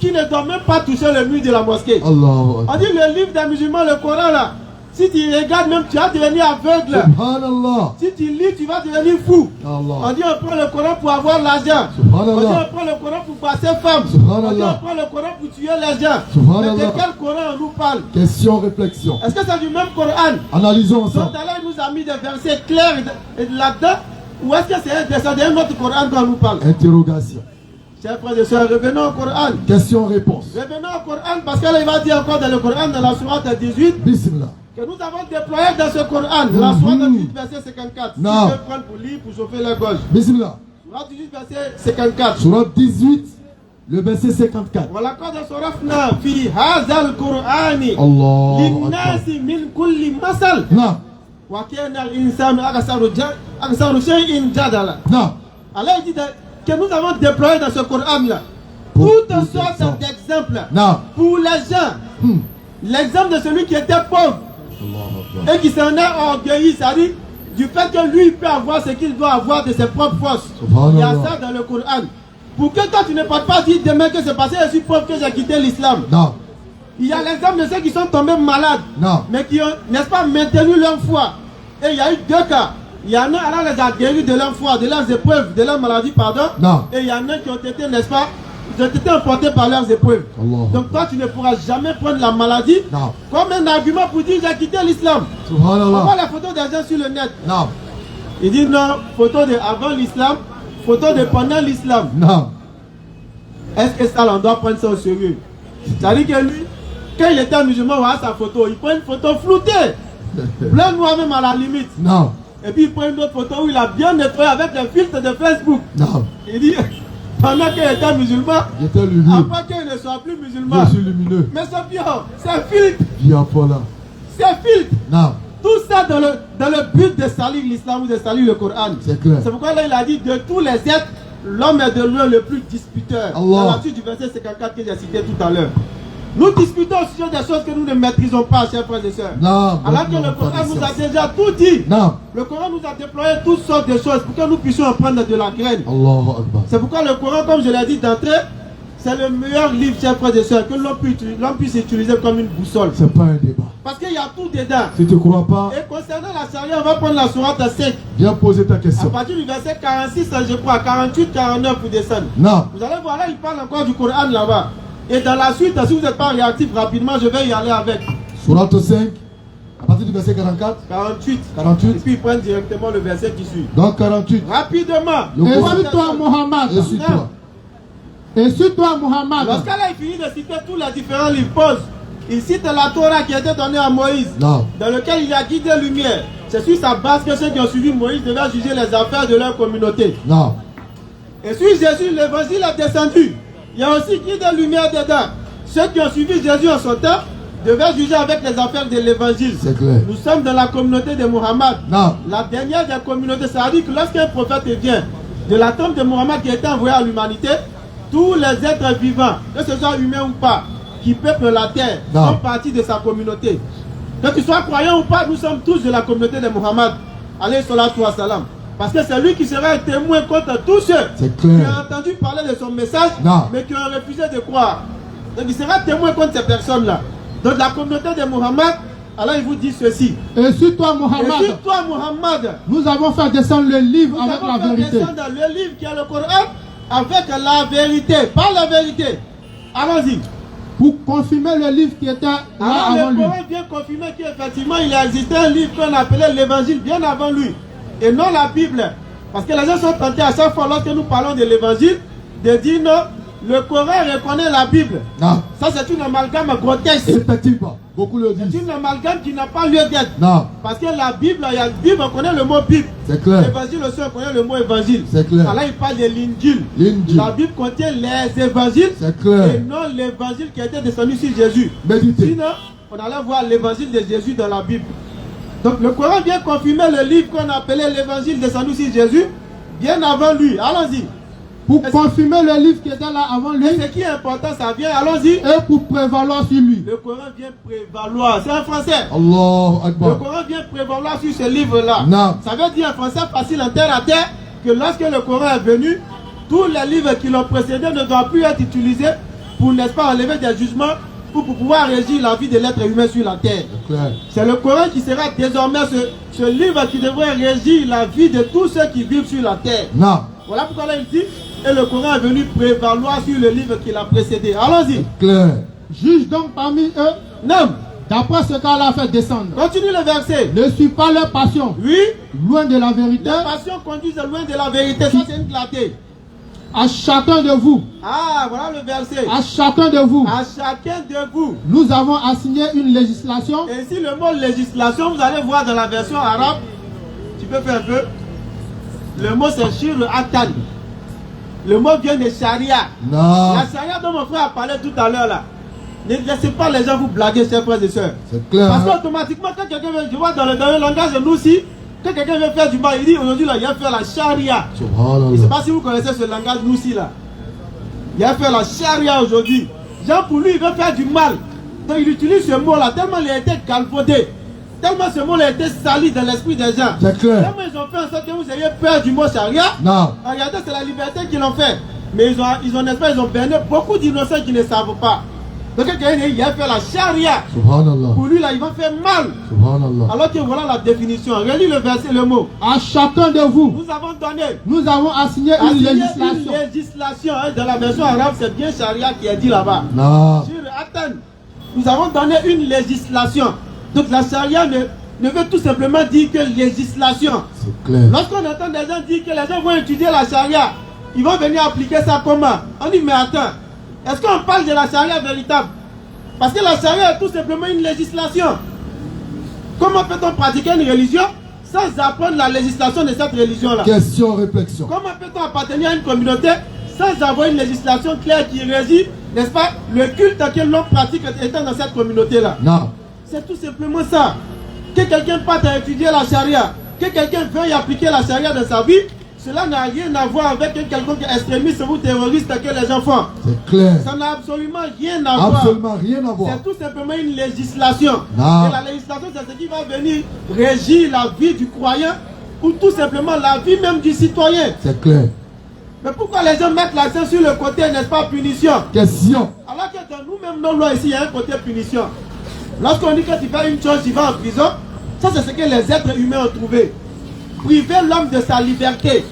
qu'il ne doit même pas toucher le mur de la mosquée. Allah On Akbar. dit le livre des musulmans, le Coran là, si tu regardes même, tu vas devenir aveugle. Subhanallah. Si tu lis, tu vas devenir fou. On Allah. dit on prend le Coran pour avoir l'argent. On dit Subhanallah. on prend le Coran pour passer femme. Subhanallah. On dit on prend le Coran pour tuer les gens. Subhanallah. Mais de quel Coran on nous parle? Question, réflexion. Est-ce que c'est du même Coran? Analysons Donc ensemble. Allah nous a mis des versets clairs là-dedans. Ou est-ce que c'est un dessin d'un autre Coran qu'on nous parle? Interrogation. Chers frères et sœurs, revenons au Coran. Question-réponse. Revenons au Coran parce qu'elle va dire encore dans le Coran, dans la sourate 18, Bismillah. que nous avons déployé dans ce Coran, la sourate 18, verset 54. Si Non. tu veux prendre pour lire, pour chauffer la gorge. Bismillah. Sourate 18, verset 54. Surat 18, le verset 54. ولقد صرفنا في هذا القرآن Allah للناس Akbar. من كل مثل Non. وكان الإنسان أكثر شيء جدلا. Non. Allah dit que nous avons déployé dans ce Coran-là Pour toutes tout sortes exemple. d'exemples Non. pour les gens. L'exemple de celui qui était pauvre Allah Akbar. et qui s'en est orgueilli, c'est-à-dire du fait que lui il peut avoir ce qu'il doit avoir de ses propres forces. Il y a ça dans le Coran. Pour que toi tu ne parles pas dire demain que c'est passé, je suis pauvre que j'ai quitté l'islam. Non. Il y a l'exemple de ceux qui sont tombés malades, Non. mais qui ont, n'est-ce pas, maintenu leur foi. Et il y a eu deux cas. Il y en a, Allah les a guéris de leur foi, de leurs épreuves, de leur maladie, pardon. Non. Et il y en a qui ont été, n'est-ce pas, ils ont été emportés par leurs épreuves. Allah. Donc toi, tu ne pourras jamais prendre la maladie Non. comme un argument pour dire j'ai quitté l'islam. On Subhanallah. voit la photo des gens sur le net. Non. Il dit non, photo de avant l'islam, photo de pendant l'islam. Non. Est-ce que ça, on doit prendre ça au sérieux? C'est-à-dire que lui, Quand il était musulman, on voit sa photo. Il prend une photo floutée. Blanc noir même à la limite. Non. Et puis il prend une autre photo où il a bien nettoyé avec un filtre de Facebook. Non. Il dit, pendant qu'il était musulman, J'étais lumineux. après qu'il ne soit plus musulman. Je suis lumineux. Mais c'est bien, c'est filtre. Viens pas là. C'est filtre. Non. Tout ça dans le but de salir l'islam ou de salir le Coran. C'est clair. C'est pourquoi là il a dit de tous les êtres, l'homme est de loin le plus disputeur. Allah. Dans la suite du verset 54 que j'ai cité tout à l'heure. Nous discutons au sujet des choses que nous ne maîtrisons pas, chers frères et sœurs. Non. Alors que le Coran nous a déjà tout dit. Non. Le Coran nous a déployé toutes sortes de choses pour que nous puissions en prendre de la graine. Allahu Akbar. C'est pourquoi le Coran, comme je l'ai dit d'entrée, c'est le meilleur livre, chers frères et sœurs, que l'on puisse utiliser comme une boussole. C'est pas un débat. Parce qu'il y a tout dedans. Si tu ne crois pas, Et concernant la charia, on va prendre la sourate 5. viens poser ta À question. partir du verset 46, je crois, 48, 49 pour descendre. Non. Vous allez voir là, il parle encore du Coran là-bas. Et dans la suite, si vous n'êtes pas réactif rapidement, je vais y aller avec. Sourate 5, à partir du verset 44, 48. Et 48. puis ils prennent directement le verset qui suit. Donc 48. Rapidement. Le Et Coran. sur toi, Muhammad. Et sur toi. Et sur toi, Muhammad. Lorsqu'elle a fini de citer tous les différents livres, pause. Il cite la Torah qui a été donnée à Moïse, Non. dans lequel il a guidé lumière. C'est sur sa base que ceux qui ont suivi Moïse devaient juger les affaires de leur communauté. Non. Et sur Jésus, l'évangile est descendu. Il y a aussi guidé lumière dedans. Ceux qui ont suivi Jésus en son temps devaient juger avec les affaires de l'évangile. C'est clair. Nous sommes dans la communauté de Muhammad. Non. La dernière des communautés, ça veut dire que lorsqu'un prophète vient de la tombe de Muhammad qui a été envoyé à l'humanité, tous les êtres vivants, que ce soit humain ou pas, qui peuplent la terre, Non. font partie de sa communauté. Que tu sois croyant ou pas, nous sommes tous de la communauté de Muhammad. Alayhi salatu wa salam. Parce que c'est lui qui sera un témoin contre tous ceux C'est qui clair. ont entendu parler de son message, Non. mais qui ont refusé de croire. Donc il sera témoin contre ces personnes-là. Donc la communauté de Muhammad, alors il vous dit ceci. Et sur toi, Et Muhammad. sur toi, Muhammad, Nous avons fait descendre le livre nous avec avons la fait vérité. descendre le livre qui est le Coran avec la vérité, pas la vérité. Allons-y. Pour confirmer le livre qui était là Alors avant le lui. Coran vient confirmer qu'effectivement il existait un livre qu'on appelait l'évangile bien avant lui. Et non la Bible. Parce que les gens sont tentés à chaque fois lorsque nous parlons de l'évangile de dire non, le Coran reconnaît la Bible. Non. Ça c'est une amalgame grotesque. Effectivement. Beaucoup le C'est disent. une amalgame qui n'a pas lieu d'être. Non. Parce que la Bible, il y a la Bible, on connaît le mot Bible. C'est clair. L'évangile aussi, on connaît le mot évangile. C'est clair. Alors il parle de l'Injil. L'Injil. La Bible contient les évangiles C'est et clair. non l'évangile qui a été descendu sur Jésus. Méditez. Sinon, on allait voir l'évangile de Jésus dans la Bible. Donc le Coran vient confirmer le livre qu'on appelait l'évangile descendu sur Jésus bien avant lui. Allons-y. Pour confirmer le livre qui était là avant lui. Et ce qui est important, ça vient, allons-y. Et pour prévaloir sur lui. Le Coran vient prévaloir. C'est en français. Allahu Le Akbar. Coran vient prévaloir sur ce livre-là. Non. Ça veut dire en français facile en terre à terre que lorsque le Coran est venu, tous les livres qui l'ont précédé ne doivent plus être utilisés pour, n'est-ce pas, enlever des jugements ou pour pouvoir régir la vie de l'être humain sur la terre. C'est clair. C'est le Coran qui sera désormais ce livre qui devrait régir la vie de tous ceux qui vivent sur la terre. Non. Voilà pourquoi là il dit, et le Coran est venu prévaloir sur le livre qui l'a précédé. Allons-y. C'est clair. Juge donc parmi eux, Non. d'après ce qu'Allah a fait descendre. Continue le verset. Ne suis pas leur passion, Oui. loin de la vérité. Les passions conduisent loin de la vérité. Ça c'est une clarté. À chacun de vous, Ah, voilà le verset. à chacun de vous, À chacun de vous. nous avons assigné une législation. Et ici, le mot législation, vous allez voir dans la version arabe. Tu peux faire un peu. Le mot c'est shir atan. Le mot vient de charia. Non. La charia dont mon frère a parlé tout à l'heure là. Ne laissez pas les gens vous blaguer, chers frères et sœurs. C'est clair. Parce hein? qu'automatiquement, quand quelqu'un veut, je vois dans le langage de nous aussi, quand quelqu'un veut faire du mal, il dit aujourd'hui là, il va faire la charia. Je ne sais Subhanallah. pas si vous connaissez ce langage nous aussi là. Il va faire la charia aujourd'hui. Jean pour lui, il veut faire du mal. Donc il utilise ce mot là, tellement il a été galvaudé. Tellement ce mot là a été sali dans l'esprit des gens. C'est clair. Tellement ils ont fait en sorte que vous ayez peur du mot charia. Non. Regardez, c'est la liberté qu'ils l'ont fait. Mais ils ont, n'est-ce pas, ils ont berné beaucoup d'innocents qui ne savent pas. Donc quelqu'un il va faire la charia. Subhanallah. Pour lui là, il va faire mal. Subhanallah. Alors que voilà la définition. Relis le verset, le mot. À chacun de vous, Nous avons donné nous avons assigné une assigné législation. une législation. Hein, dans la version arabe, c'est bien charia qui est dit là-bas. Non. Sur Athènes, nous avons donné une législation. Donc la charia ne veut tout simplement dire que législation. C'est clair. Lorsqu'on entend des gens dire que les gens vont étudier la charia, ils vont venir appliquer ça comment? On dit mais attends, est-ce qu'on parle de la charia véritable? Parce que la charia est tout simplement une législation. Comment peut-on pratiquer une religion sans apprendre la législation de cette religion-là? Question, réflexion. Comment peut-on appartenir à une communauté sans avoir une législation claire qui régit, n'est-ce pas, le culte que l'on pratique étant dans cette communauté-là? Non. C'est tout simplement ça. Que quelqu'un parte à étudier la charia, que quelqu'un veuille appliquer la charia dans sa vie, cela n'a rien à voir avec un quelconque extrémiste ou terroriste que les gens font. C'est clair. Ça n'a absolument rien à voir. Absolument rien à voir. C'est tout simplement une législation. Non. Et la législation, c'est ce qui va venir régir la vie du croyant ou tout simplement la vie même du citoyen. C'est clair. Mais pourquoi les gens mettent l'accent sur le côté, n'est-ce pas, punition? Question. Alors que dans nous-mêmes, nos lois ici, il y a un côté punition. Lorsqu'on dit que tu fais une chose, tu vas en prison, ça c'est ce que les êtres humains ont trouvé. Priver l'homme de sa liberté.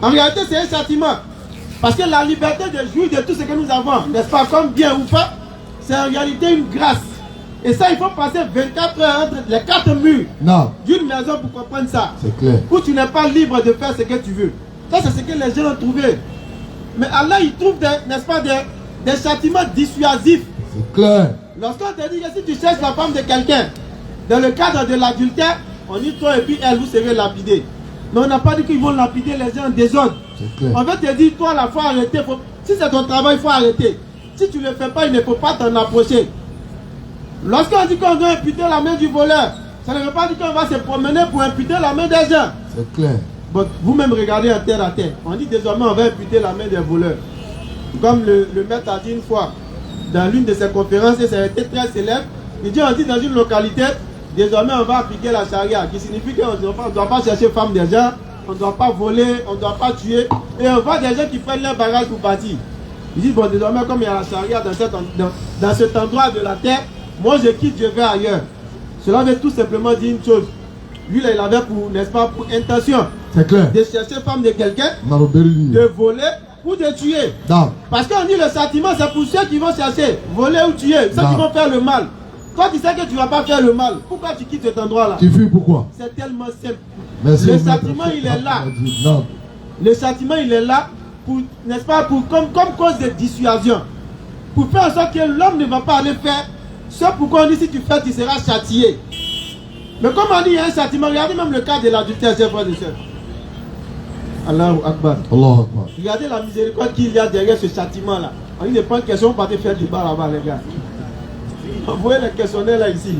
En réalité, c'est un châtiment. Parce que la liberté de jouir de tout ce que nous avons, n'est-ce pas, comme bien ou pas, c'est en réalité une grâce. Et ça, il faut passer 24 heures entre les 4 murs Non. d'une maison pour comprendre ça. C'est clair. Où tu n'es pas libre de faire ce que tu veux. Ça, c'est ce que les gens ont trouvé. Mais Allah, il trouve, n'est-ce pas, des châtiments dissuasifs. C'est clair. Lorsqu'on te dit que si tu cherches la femme de quelqu'un, dans le cadre de l'adultère, on dit toi et puis elle, vous serez lapidés. Mais on n'a pas dit qu'ils vont lapider les gens en désordre. C'est clair. On veut te dire, toi, là, il faut arrêter. Si c'est ton travail, il faut arrêter. Si tu ne le fais pas, il ne faut pas t'en approcher. Lorsqu'on dit qu'on doit imputer la main du voleur, ça ne veut pas dire qu'on va se promener pour imputer la main des gens. C'est clair. Bon, vous-même regardez à terre. On dit désormais on va imputer la main des voleurs. Comme le maître a dit une fois, dans l'une de ses conférences, et ça a été très célèbre, il dit, on dit dans une localité, désormais on va appliquer la charia, qui signifie qu'on ne doit pas chercher femme des gens, on ne doit pas voler, on ne doit pas tuer, et on voit des gens qui prennent leur bagage pour partir. Il dit, bon, désormais comme il y a la charia dans cet endroit de la terre, moi je quitte, je vais ailleurs. Cela veut tout simplement dire une chose. Lui là, il avait pour, n'est-ce pas, pour intention C'est clair. de chercher femme de quelqu'un, Narobeli. de voler ou de tuer. Non. Parce qu'on dit le châtiment, c'est pour ceux qui vont chercher, voler ou tuer, ceux Non. qui vont faire le mal. Toi, tu sais que tu ne vas pas faire le mal. Pourquoi tu quittes cet endroit-là? Tu fuis pourquoi? C'est tellement simple. Merci. Le maître. châtiment, il est là. Non. Le châtiment, il est là, pour, n'est-ce pas, pour, comme cause de dissuasion. Pour faire en sorte que l'homme ne va pas aller faire ce pourquoi on dit si tu fais, tu seras châtié. Mais comme on dit, il y a un châtiment, regardez même le cas de l'adultère, chers frères et sœurs. Allahu Akbar. Allah Akbar. Regardez la miséricorde qu'il y a derrière ce châtiment-là. On dit, ne pas une question, on va faire du bar là-bas, les gars. Vous voyez les questionnaires là ici.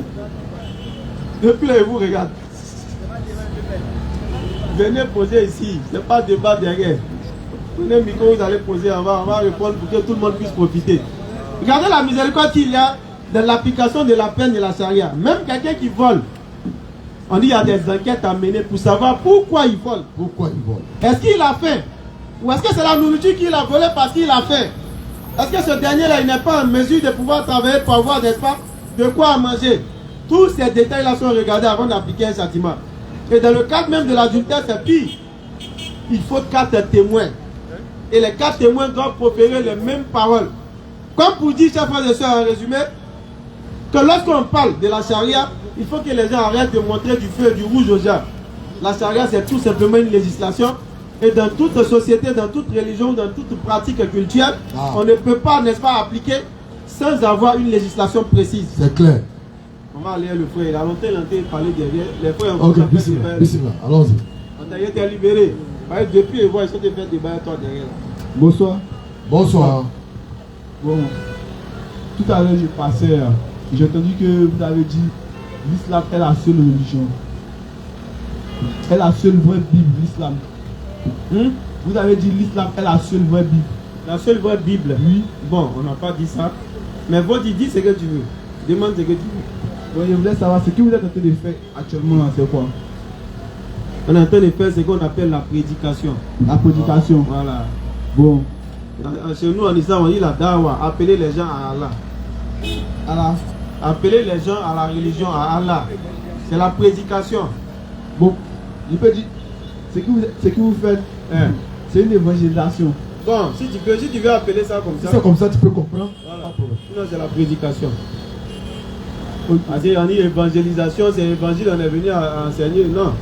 Depuis là, ils vous regardent. Venez poser ici. Ce n'est pas débat derrière. Prenez le micro, vous allez poser, on va répondre pour que tout le monde puisse profiter. Regardez la miséricorde qu'il y a dans l'application de la peine de la charia. Même quelqu'un qui vole, on dit il y a des enquêtes à mener pour savoir pourquoi il vole. Pourquoi il vole? Est-ce qu'il a faim? Ou est-ce que c'est la nourriture qu'il a volée parce qu'il a faim? Est-ce que ce dernier-là, il n'est pas en mesure de pouvoir travailler pour avoir, n'est-ce pas, de quoi manger? Tous ces détails-là sont regardés avant d'appliquer un châtiment. Et dans le cadre même de l'adultère, c'est pire. Il faut 4 témoins. Et les 4 témoins doivent proférer les mêmes paroles. Comme pour dire, chers frères et sœurs, en résumé, que lorsqu'on parle de la charia, il faut que les gens arrêtent de montrer du feu et du rouge aux gens. La charia, c'est tout simplement une législation. Et dans toute société, dans toute religion, dans toute pratique culturelle, on ne peut pas, n'est-ce pas, appliquer sans avoir une législation précise. C'est clair. On va aller le frère. Il a longtemps parlé derrière. Les frères ont Ok, bismillah, allons-y. On a été libéré. Depuis, ils sont fait des bails toi derrière. Bonsoir. Bonsoir. Bon, tout à l'heure, j'ai passé, j'ai entendu que vous avez dit l'islam est la seule religion. Est la seule vraie Bible, l'islam. Vous avez dit l'islam est la seule vraie Bible. La seule vraie Bible? Oui. Bon, on n'a pas dit ça. Mais vous dis ce que tu veux. Demande ce que tu veux. Donc, je voulais savoir ce que vous êtes en train de faire actuellement, c'est quoi? On est en train de faire ce qu'on appelle la prédication. La prédication. Voilà. Bon. Chez nous en islam, on dit la dawa, appeler les gens à Allah. Allah. Appeler les gens à la religion, à Allah. C'est la prédication. Bon, je peux dire, ce que vous faites, c'est une évangélisation. Bon, si tu veux appeler ça comme ça. C'est comme ça, tu peux comprendre. Voilà. Sinon, c'est la prédication. On dit évangélisation, c'est évangile, on est venu à enseigner. Non.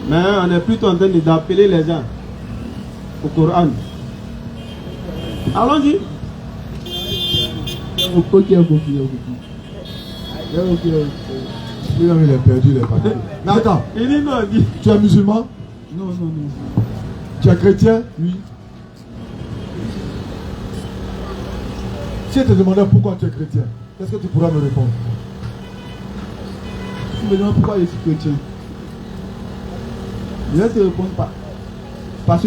Mais on est plutôt en train d'appeler les gens au Coran. Allons-y. Ok, on confie. Il est perdu, il est parti. Mais attends, Il dit non, il dit. tu es musulman? Non. Tu es chrétien? Oui. Si je te demandais pourquoi tu es chrétien, qu'est-ce que tu pourras me répondre? Tu me demandes pourquoi je suis chrétien. Je vais te répondre parce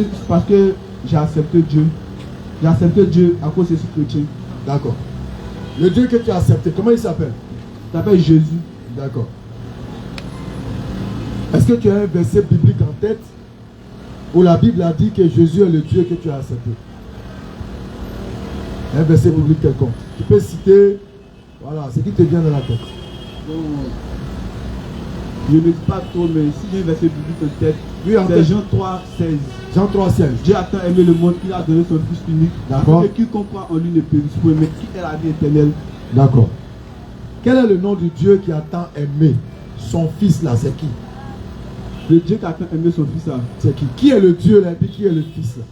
que j'ai accepté Dieu. J'ai accepté Dieu à cause que je suis chrétien. D'accord. Le Dieu que tu as accepté, comment il s'appelle? Il s'appelle Jésus. D'accord. Est-ce que tu as un verset biblique en tête où la Bible a dit que Jésus est le Dieu que tu as accepté? Un verset biblique quelconque. Tu peux citer, voilà, ce qui te vient dans la tête. Bon, je ne me dis pas trop, mais si j'ai un verset biblique en tête, Oui, en c'est tête. Jean 3,16. Jean 3,16. Dieu a tant aimé le monde qu'il a donné son Fils unique. D'accord. Afin que quiconque croit en lui ne périsse point, mais qui est la vie éternelle. D'accord. Quel est le nom du Dieu qui a tant aimé son fils là? C'est qui? Le Dieu qui a tant aimé son Fils là. C'est qui? Qui est le Dieu là et puis qui est le fils là?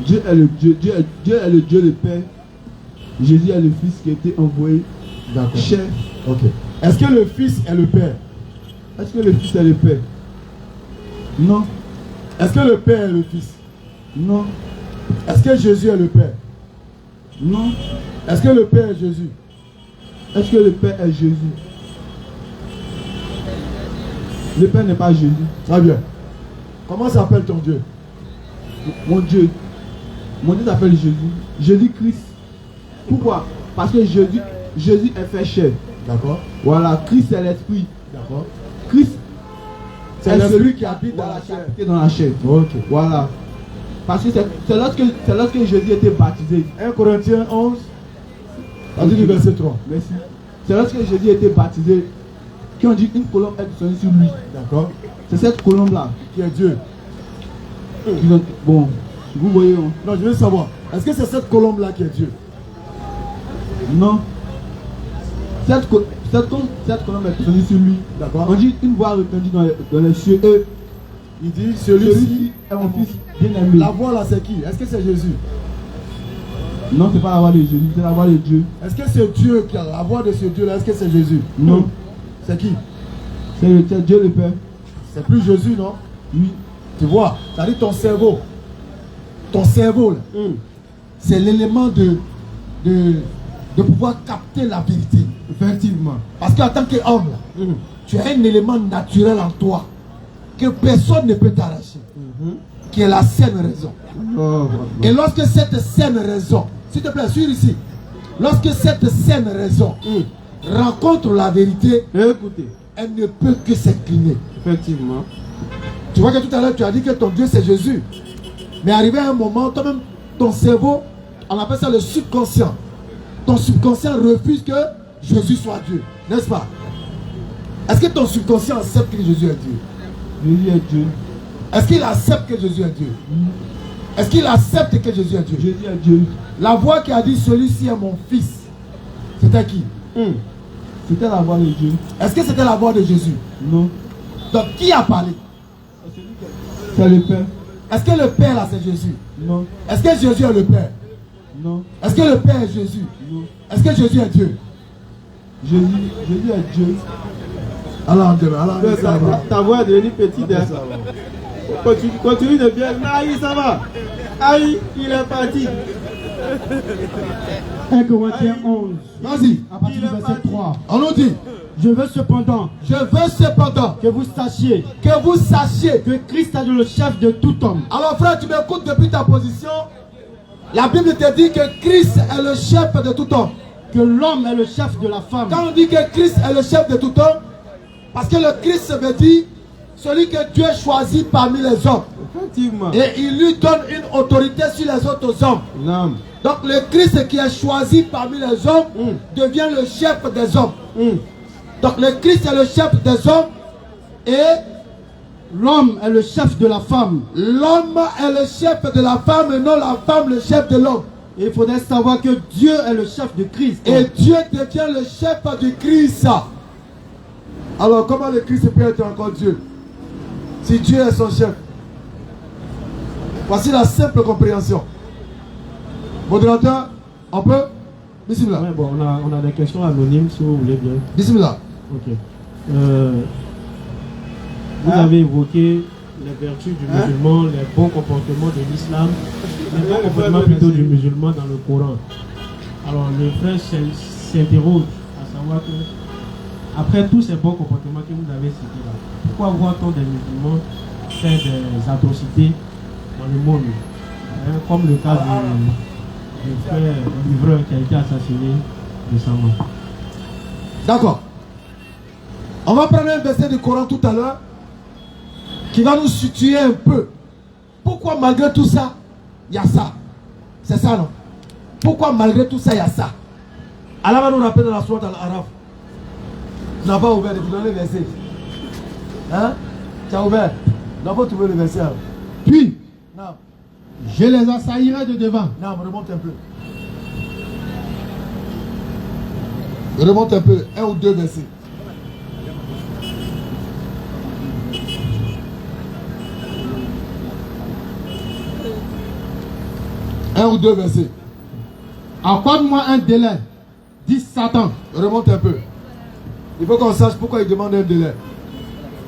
Dieu est le Dieu. Dieu est le Dieu le Père. Jésus est le Fils qui a été envoyé. D'accord. Cher. Ok. Est-ce que le fils est le père? Est-ce que le Fils est le Père? Non. Est-ce que le père est le fils? Non. Est-ce que Jésus est le père? Non. Est-ce que le père est Jésus? Est-ce que le Père est Jésus? Le Père n'est pas Jésus. Très bien. Comment s'appelle ton Dieu? Mon Dieu s'appelle Jésus. Jésus-Christ. Pourquoi? Parce que Jésus est fait chair. D'accord. Voilà, Christ c'est l'esprit. D'accord. Christ C'est est l'esprit celui qui habite dans voilà, la qui chair. habite dans la chair. Ok. Voilà. Parce que c'est lorsque Jésus était baptisé. 1 Corinthiens 11, à partir du verset 3. Merci. C'est lorsque Jésus était baptisé qu'on dit une colombe est descendue sur lui. D'accord. C'est cette colombe-là. Qui est Dieu? Bon, vous voyez. Hein? Non, je veux savoir. Est-ce que c'est cette colombe là qui est Dieu? Non. Cette colombe est descendue sur lui. D'accord. On dit une voix retendue dans les cieux. Et Il dit celui-ci celui-ci est mon fils bien-aimé. La voix là c'est qui? Est-ce que c'est Jésus? Non, c'est pas la voix de Jésus, c'est la voix de Dieu. Est-ce que c'est Dieu qui a la voix de ce Dieu là? Est-ce que c'est Jésus? Non. C'est qui? C'est Dieu le Père. C'est plus Jésus, non? Oui. Tu vois, ça dit ton cerveau. Ton cerveau là, c'est l'élément de pouvoir capter la vérité. Effectivement. Parce qu'en tant qu'homme là, tu as un élément naturel en toi que personne ne peut t'arracher, qui est la saine raison. Oh, Et lorsque cette saine raison, s'il te plaît, suis ici, lorsque cette saine raison rencontre la vérité, écoutez. elle ne peut que s'incliner. Effectivement. Tu vois que tout à l'heure tu as dit que ton Dieu c'est Jésus. Mais arrivé à un moment, toi-même, ton cerveau, on appelle ça le subconscient. Ton subconscient refuse que Jésus soit Dieu, n'est-ce pas? Est-ce que ton subconscient accepte que Jésus est Dieu? Jésus est Dieu. Est-ce qu'il accepte que Jésus est Dieu? Est-ce qu'il accepte que Jésus est Dieu? Jésus est Dieu. La voix qui a dit celui-ci est mon fils, c'était qui? C'était la voix de Dieu. Est-ce que c'était la voix de Jésus? Non. Donc qui a parlé? C'est le Père. Est-ce que le Père là c'est Jésus? Non. Est-ce que Jésus est le Père? Non. Est-ce que le Père est Jésus? Non. Est-ce que Jésus est Dieu? Jésus est Dieu. Alors, alors, Ta voix est devenue petite. Hein. Continue de bien. Aïe, ça va. Aïe, il est parti. 1 Corinthiens 11, vas-y, à partir du verset 3. on nous dit, Je veux cependant que vous sachiez vous sachiez. que Christ est le chef de tout homme. Alors frère, tu m'écoutes depuis ta position. La Bible te dit que Christ est le chef de tout homme. Que l'homme est le chef de la femme. Quand on dit que Christ est le chef de tout homme, parce que le Christ veut dire celui que Dieu choisit parmi les hommes. Effectivement. Et il lui donne une autorité sur les autres hommes. Non. Donc le Christ qui est choisi parmi les hommes devient le chef des hommes. Donc le Christ est le chef des hommes et L'homme est le chef de la femme. l'homme est le chef de la femme et non la femme le chef de l'homme. Et il faudrait savoir que Dieu est le chef de Christ. Et Dieu devient le chef du Christ. Alors comment le Christ peut être encore Dieu si Dieu est son chef? Voici la simple compréhension. Modérateur, on peut? Bismillah. Ouais, bon, on a des questions anonymes si vous voulez bien. Bismillah. Ok. Vous avez évoqué les vertus du musulman, les bons comportements de l'islam, les bons comportements plutôt du musulman dans le Coran. Alors le frère s'interroge à savoir que, après tous ces bons comportements que vous avez cités là, pourquoi voit-on des musulmans faire des atrocités dans le monde, hein, comme le cas du frère livreur qui a été assassiné récemment. D'accord. On va prendre un verset du Coran tout à l'heure qui va nous situer un peu. Pourquoi malgré tout ça, il y a ça? C'est ça, non? Pourquoi malgré tout ça, il y a ça? Allah va nous rappeler dans la sourate Al-Araf. Tu n'as pas ouvert, tu donnes le verset. Hein? Tu as ouvert. Tu n'as pas trouvé le verset. Alors. Puis, Non. je les assaillirai de devant. Non, remonte un peu. Remonte un peu. Un ou deux versets. Un ou deux versets. Accorde-moi un délai, dit Satan. Remonte un peu. Il faut qu'on sache pourquoi il demande un délai.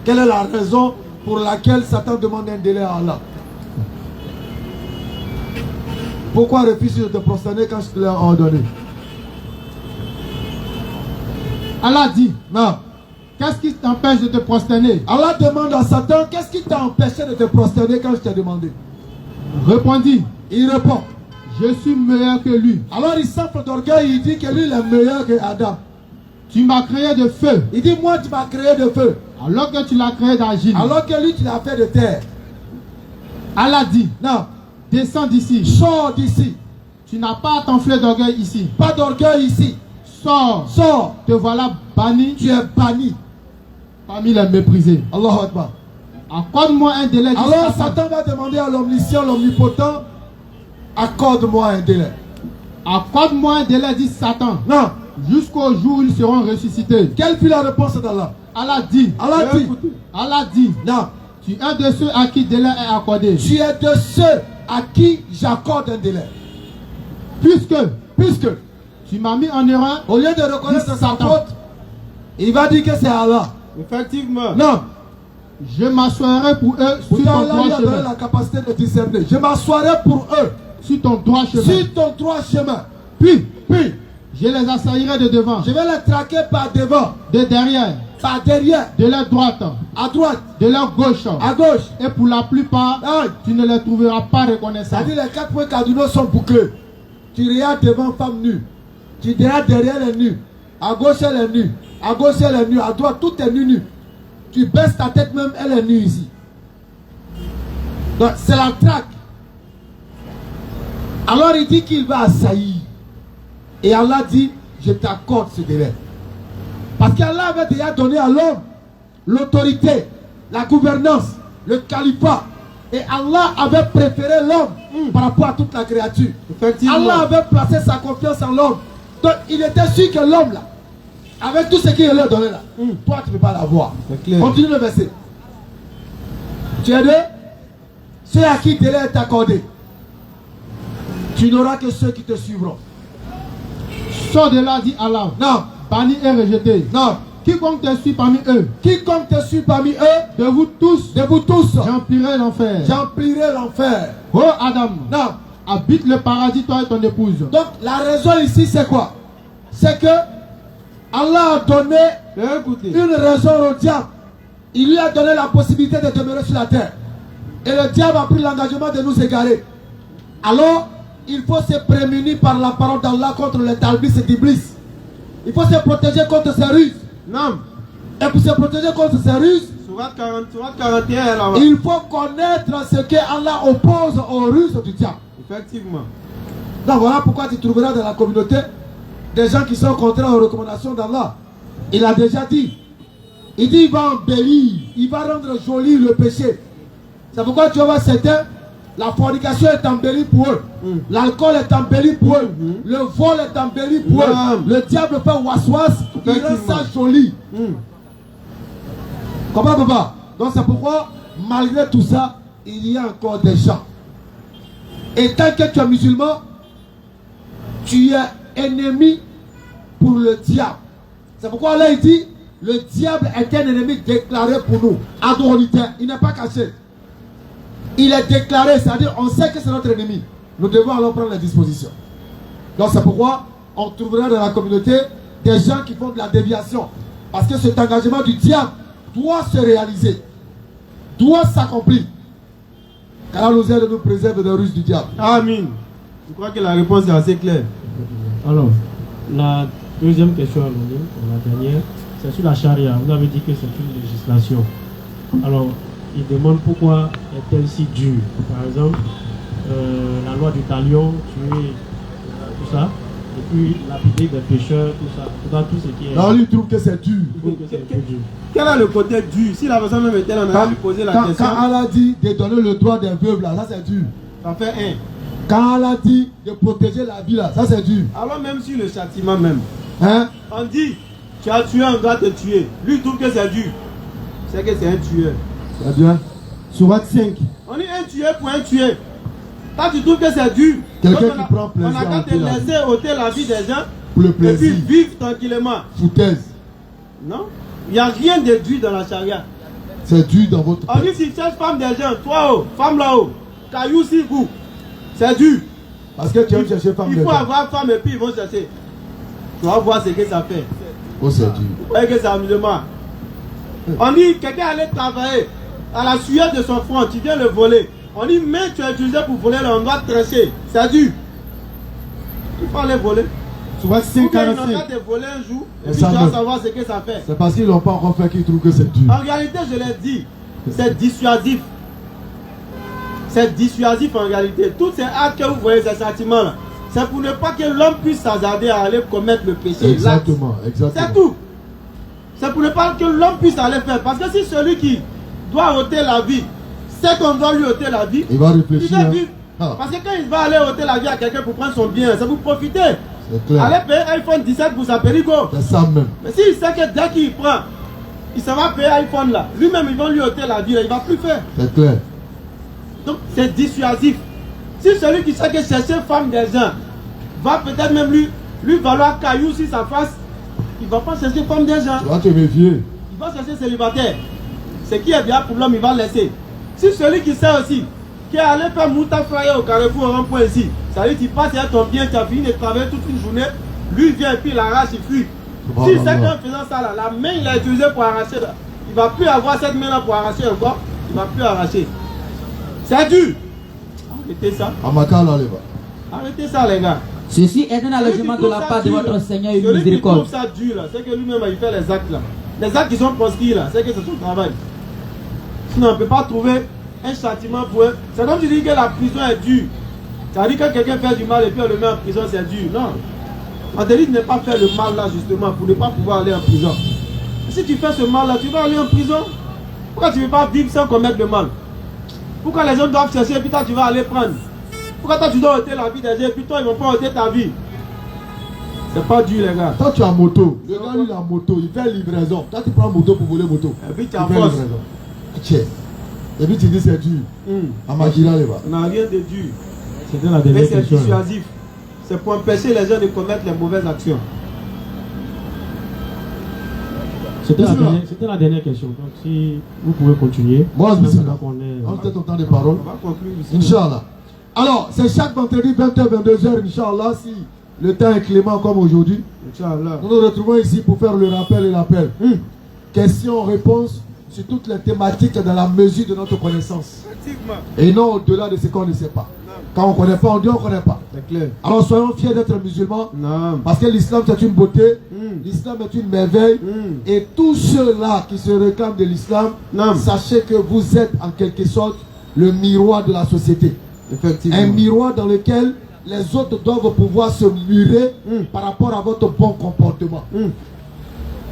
Quelle est la raison pour laquelle Satan demande un délai à Allah? Pourquoi refuses-tu de te prosterner quand je te l'ai ordonné? Allah dit, Non. qu'est-ce qui t'empêche de te prosterner? Allah demande à Satan, qu'est-ce qui t'a empêché de te prosterner quand je t'ai demandé? Répondit, Il répond. je suis meilleur que lui. Alors il s'enfle d'orgueil, il dit que lui il est meilleur que Adam. Tu m'as créé de feu, Il dit, moi tu m'as créé de feu, alors que tu l'as créé d'argile. alors que lui tu l'as fait de terre. Allah dit, Non, descends d'ici. sors d'ici. Tu n'as pas à t'enfler d'orgueil ici. Pas d'orgueil ici. Sors, Sors, te voilà banni tu es banni. parmi les méprisés. Allahu Akbar. Accorde-moi un délai, dit Alors Satan. Satan va demander à l'omniscient, l'omnipotent, accorde-moi un délai. Accorde-moi un délai, dit Satan, Non. jusqu'au jour où ils seront ressuscités. Quelle fut la réponse d'Allah? Allah dit, Allah dit, Allah dit, non, tu es de ceux à qui délai est accordé. tu es de ceux à qui j'accorde un délai. Puisque tu m'as mis en erreur, Au lieu de reconnaître sa Satan. faute, il va dire que c'est Allah. Effectivement. Non, je m'assoirai pour eux sur pourtant ton Allah lui droit a donné chemin. la capacité de discerner. Je m'assoirai pour eux Sur ton droit chemin. sur ton droit chemin. Puis, Puis, je les assaillirai de devant, je vais les traquer par devant, de derrière, par derrière, de leur droite, à droite, de leur gauche. à gauche. Et pour la plupart, Ah, tu ne les trouveras pas reconnaissants. c'est-à-dire les 4 points cardinaux sont bouclés. Tu regardes devant femme nue. Tu regardes derrière les nus. À gauche elle est nue. À gauche elle est nue. À droite tout est nu. Tu baisses ta tête même, elle est nue ici. Donc c'est la traque. Alors il dit qu'il va assaillir. Et Allah dit, je t'accorde ce délai. Parce qu'Allah avait déjà donné à l'homme l'autorité, la gouvernance, le califat. Et Allah avait préféré l'homme par rapport à toute la créature. Effectivement. Allah avait placé sa confiance en l'homme. Donc il était sûr que l'homme là, avec tout ce qu'il lui a donné là, toi tu ne peux pas l'avoir. C'est clair. Continue le verset. Tu es de ceux à qui délai est accordé. Tu n'auras que ceux qui te suivront. Sors de là, dit Allah, Non, banni et rejeté. non. Quiconque te suit parmi eux, Quiconque te suit parmi eux, de vous tous, j'emplirai l'enfer. j'emplirai l'enfer. Oh Adam, Non. habite le paradis, toi et ton épouse. Donc la raison ici c'est quoi? C'est que Allah a donné Écoutez. une raison au diable. Il lui a donné la possibilité de demeurer sur la terre. Et le diable a pris l'engagement de nous égarer. Alors, il faut se prémunir par la parole d'Allah contre les talbis et d'Iblis. Il faut se protéger contre ces ruses. Non. Et pour se protéger contre ces ruses, Sourate 41 est là-bas. il faut connaître ce que Allah oppose aux ruses du diable. Effectivement. Donc voilà pourquoi tu trouveras dans la communauté des gens qui sont contraires aux recommandations d'Allah. Il a déjà dit. Il dit il va embellir, il va rendre joli le péché. C'est pourquoi tu vas voir certains, la fornication est embellie pour eux. L'alcool est embelli pour eux. Le vol est embelli pour eux. Le diable fait waswas, il rend ça joli. Comment papa? Donc c'est pourquoi, malgré tout ça, il y a encore des gens. Et tant que tu es musulman, tu es ennemi pour le diable. C'est pourquoi là il dit, le diable est un ennemi déclaré pour nous. Adoritaire, il n'est pas caché. Il est déclaré, c'est-à-dire on sait que c'est notre ennemi. Nous devons alors prendre les dispositions. Donc c'est pourquoi on trouvera dans la communauté des gens qui font de la déviation. Parce que cet engagement du diable doit se réaliser, doit s'accomplir. Car nous aide nous préserve des ruses du diable. Amen. Je crois que la réponse est assez claire. Alors, la deuxième question anonyme, la dernière, c'est sur la charia. Vous avez dit que c'est une législation. Alors, il demande pourquoi est-elle si dure. Par exemple, la loi du talion, tuer, tout ça, et puis lapider des pêcheurs, tout ça. Tout ce qui est. Non, lui trouve que c'est dur. Il trouve que c'est un peu dur. Quel est le côté dur? Si la personne même était là, on a lui posé la question. Quand Allah dit de donner le droit des veuves là, ça c'est dur. Ça fait un. Quand Allah dit de protéger la vie là, ça c'est dur. Alors même sur le châtiment même, Hein? on dit, tu as tué, on doit te tuer. Lui il trouve que c'est dur. C'est que c'est un tueur. C'est bien. Surat 5. On dit un tueur pour un tueur. Quand tu trouves que c'est dur, Quelqu'un donc qui prend plaisir on a à qu'à te ôter la laisser ôter la vie des gens Pour le et puis plaisir. vivre tranquillement. Foutaise. Non? Il n'y a rien de dur dans la charia. C'est dur dans votre On dit si cette femme des gens, toi haut, femme là-haut, caillou si vous, c'est dur. Parce que tu aimes chercher femme Il de faut gens. avoir femme et puis ils vont chercher. Tu vas voir ce que ça fait. Oh, c'est dur. Vous voyez que c'est amusement. On dit quelqu'un allait travailler à la sueur de son front, tu viens le voler. On dit mais tu as utilisé pour voler, là, on doit trancher. C'est dur. Il faut aller voler. Surat Ou bien il 5, en 45. a de voler un jour et Et puis ça tu vas me- savoir ce que ça fait. C'est parce qu'ils n'ont pas encore fait qu'ils trouvent que c'est dur. En réalité, je l'ai dit, c'est dissuasif. C'est dissuasif en réalité. Tous ces actes que vous voyez, ces sentiments-là, c'est pour ne pas que l'homme puisse s'hasarder à aller commettre le péché. Exactement, C'est exactement. tout. C'est pour ne pas que l'homme puisse aller faire. Parce que si celui qui doit ôter la vie, sait qu'on doit lui ôter la vie, Il va il réfléchir. va Hein. vivre. Ah, Parce que quand il va aller ôter la vie à quelqu'un pour prendre son bien, c'est pour profiter. c'est clair. Allez payer iPhone 17 pour sa périgo. C'est ça même. Mais s'il sait que dès qu'il prend, il se va payer iPhone là. Lui-même, ils vont lui ôter la vie, là, il ne va plus faire. C'est clair. Donc c'est dissuasif. Si celui qui sait que chercher femme des gens va peut-être même lui valoir caillou sur sa face, il ne va pas chercher femme des gens. Tu vas te méfier. Il va chercher célibataire. Ce qui est bien pour l'homme, il va laisser. Si celui qui sait aussi, qui est allé faire Mouta Flyer au Carrefour, au rond-point ici, ça veut dire tu passes à ton bien, tu as fini de travailler toute une journée, lui vient et puis il arrache, il fuit. Si c'est qu'en faisant ça, là, la main il a utilisé pour arracher, là, il ne va plus avoir cette main là pour arracher encore, il ne va plus arracher. C'est dur. Arrêtez ça. Amaka là, les bas. Arrêtez ça, les gars. Ceci est un allègement de la part de votre Seigneur et une miséricorde. Celui qui trouve ça dur, là, c'est que lui-même il fait les actes là. Les actes qui sont proscrits là, c'est que c'est son travail. Sinon on ne peut pas trouver un châtiment pour eux. C'est comme tu dis que la prison est dure. Ça veut dire que quelqu'un fait du mal et puis on le met en prison, c'est dur. Non. On te dit de ne pas faire le mal là justement pour ne pas pouvoir aller en prison. Si tu fais ce mal là, tu vas aller en prison. Pourquoi tu ne veux pas vivre sans commettre le mal? Pourquoi les gens doivent chercher et puis toi tu vas aller prendre? Pourquoi toi tu dois ôter la vie des gens et puis toi ils vont pas ôter ta vie? C'est pas dur les gars. Toi, tu as moto. Le gars, lui, il a moto. Il fait livraison. Toi, tu prends moto pour voler moto. Et puis tu Il as fait force. livraison. Tiens. Et puis tu dis c'est dur. Amakila, les bas. On n'a rien de dur. C'était la Mais dernière c'est question. dissuasif. C'est pour empêcher les gens de commettre les mauvaises actions. C'était la dernière question. Donc si vous pouvez continuer. Moi, je Maintenant qu'on est- On peut ton temps de parole. On va conclure ici. Inch'Allah. Alors, c'est chaque vendredi 20h, 22h, Inch'Allah, si le temps est clément comme aujourd'hui. Inch'Allah. Nous nous retrouvons ici pour faire le rappel et l'appel. Questions-réponses sur toutes les thématiques dans la mesure de notre connaissance. Effectivement. Et non au-delà de ce qu'on ne sait pas. Quand on ne connaît pas, on dit on ne connaît pas. C'est clair. Alors soyons fiers d'être musulmans. Non. Parce que l'islam c'est une beauté, l'islam est une merveille. Et tous ceux-là qui se réclament de l'islam, Non. sachez que vous êtes en quelque sorte le miroir de la société. Effectivement. Un miroir dans lequel les autres doivent pouvoir se mirer par rapport à votre bon comportement.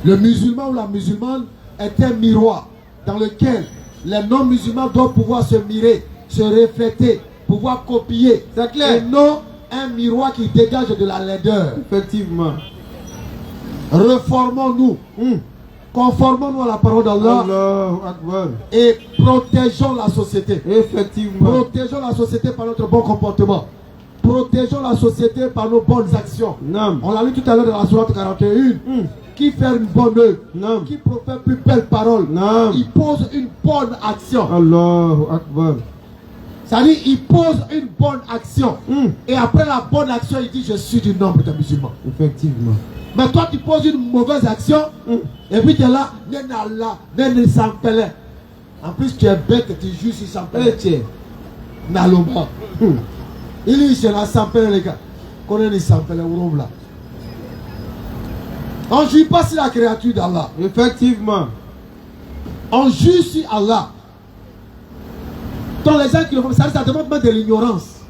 Le musulman ou la musulmane est un miroir dans lequel les non-musulmans doivent pouvoir se mirer, se refléter, pouvoir copier. C'est clair. Et non un miroir qui dégage de la laideur. Effectivement. Reformons-nous, conformons-nous à la parole d'Allah Allahu Akbar. et protégeons la société. Effectivement. Protégeons la société par notre bon comportement. protégeons la société par nos bonnes actions. Naam. On l'a lu tout à l'heure dans la sourate 41. Qui fait une bonne œuvre, Naam. qui profère plus belle parole, Naam. il pose une bonne action. Allahu Akbar. C'est-à-dire, il pose une bonne action. Et après la bonne action, il dit, je suis du nombre des musulmans. Effectivement. Mais toi, tu poses une mauvaise action, et puis tu es là, en plus, tu es bête, tu joues sur Sampele. Naloma. Il est chez la Sampele, les gars. Qu'on est les Sampele, là. On ne juge pas sur la créature d'Allah. Effectivement. On juge sur Allah. Donc les gens qui le font, ça demande même de l'ignorance.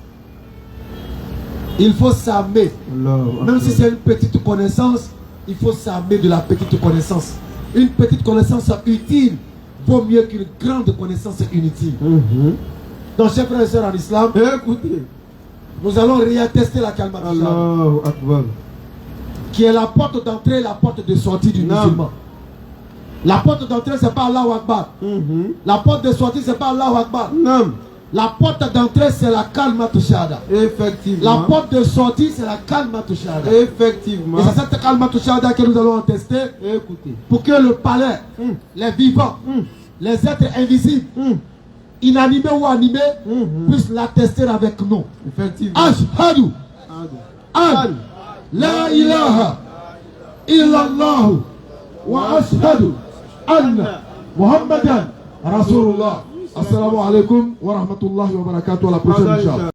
Il faut s'armer. Même si c'est une petite connaissance, il faut s'armer de la petite connaissance. Une petite connaissance utile vaut mieux qu'une grande connaissance inutile. Donc, chers frères et sœurs en islam, écoutez, nous allons réattester la kalma Allahu Akbar, qui est la porte d'entrée et la porte de sortie du musulman. La porte d'entrée, c'est pas Allahu Akbar. La porte de sortie, c'est pas Allahu Akbar. La porte d'entrée, c'est la kalma shahada. Effectivement. La porte de sortie, c'est la kalma shahada. Effectivement. Et c'est cette kalma shahada que nous allons tester. Écoutez. Pour que le palais, les vivants, les êtres invisibles, inanimés ou animés, puissent l'attester avec nous. Effectivement. Ashhadu an la ilaha illallah wa ashhadu anna Muhammadan Rasulullah. Assalamu alaikum wa rahmatullahi wa barakatuh. À la prochaine, Inch'Allah.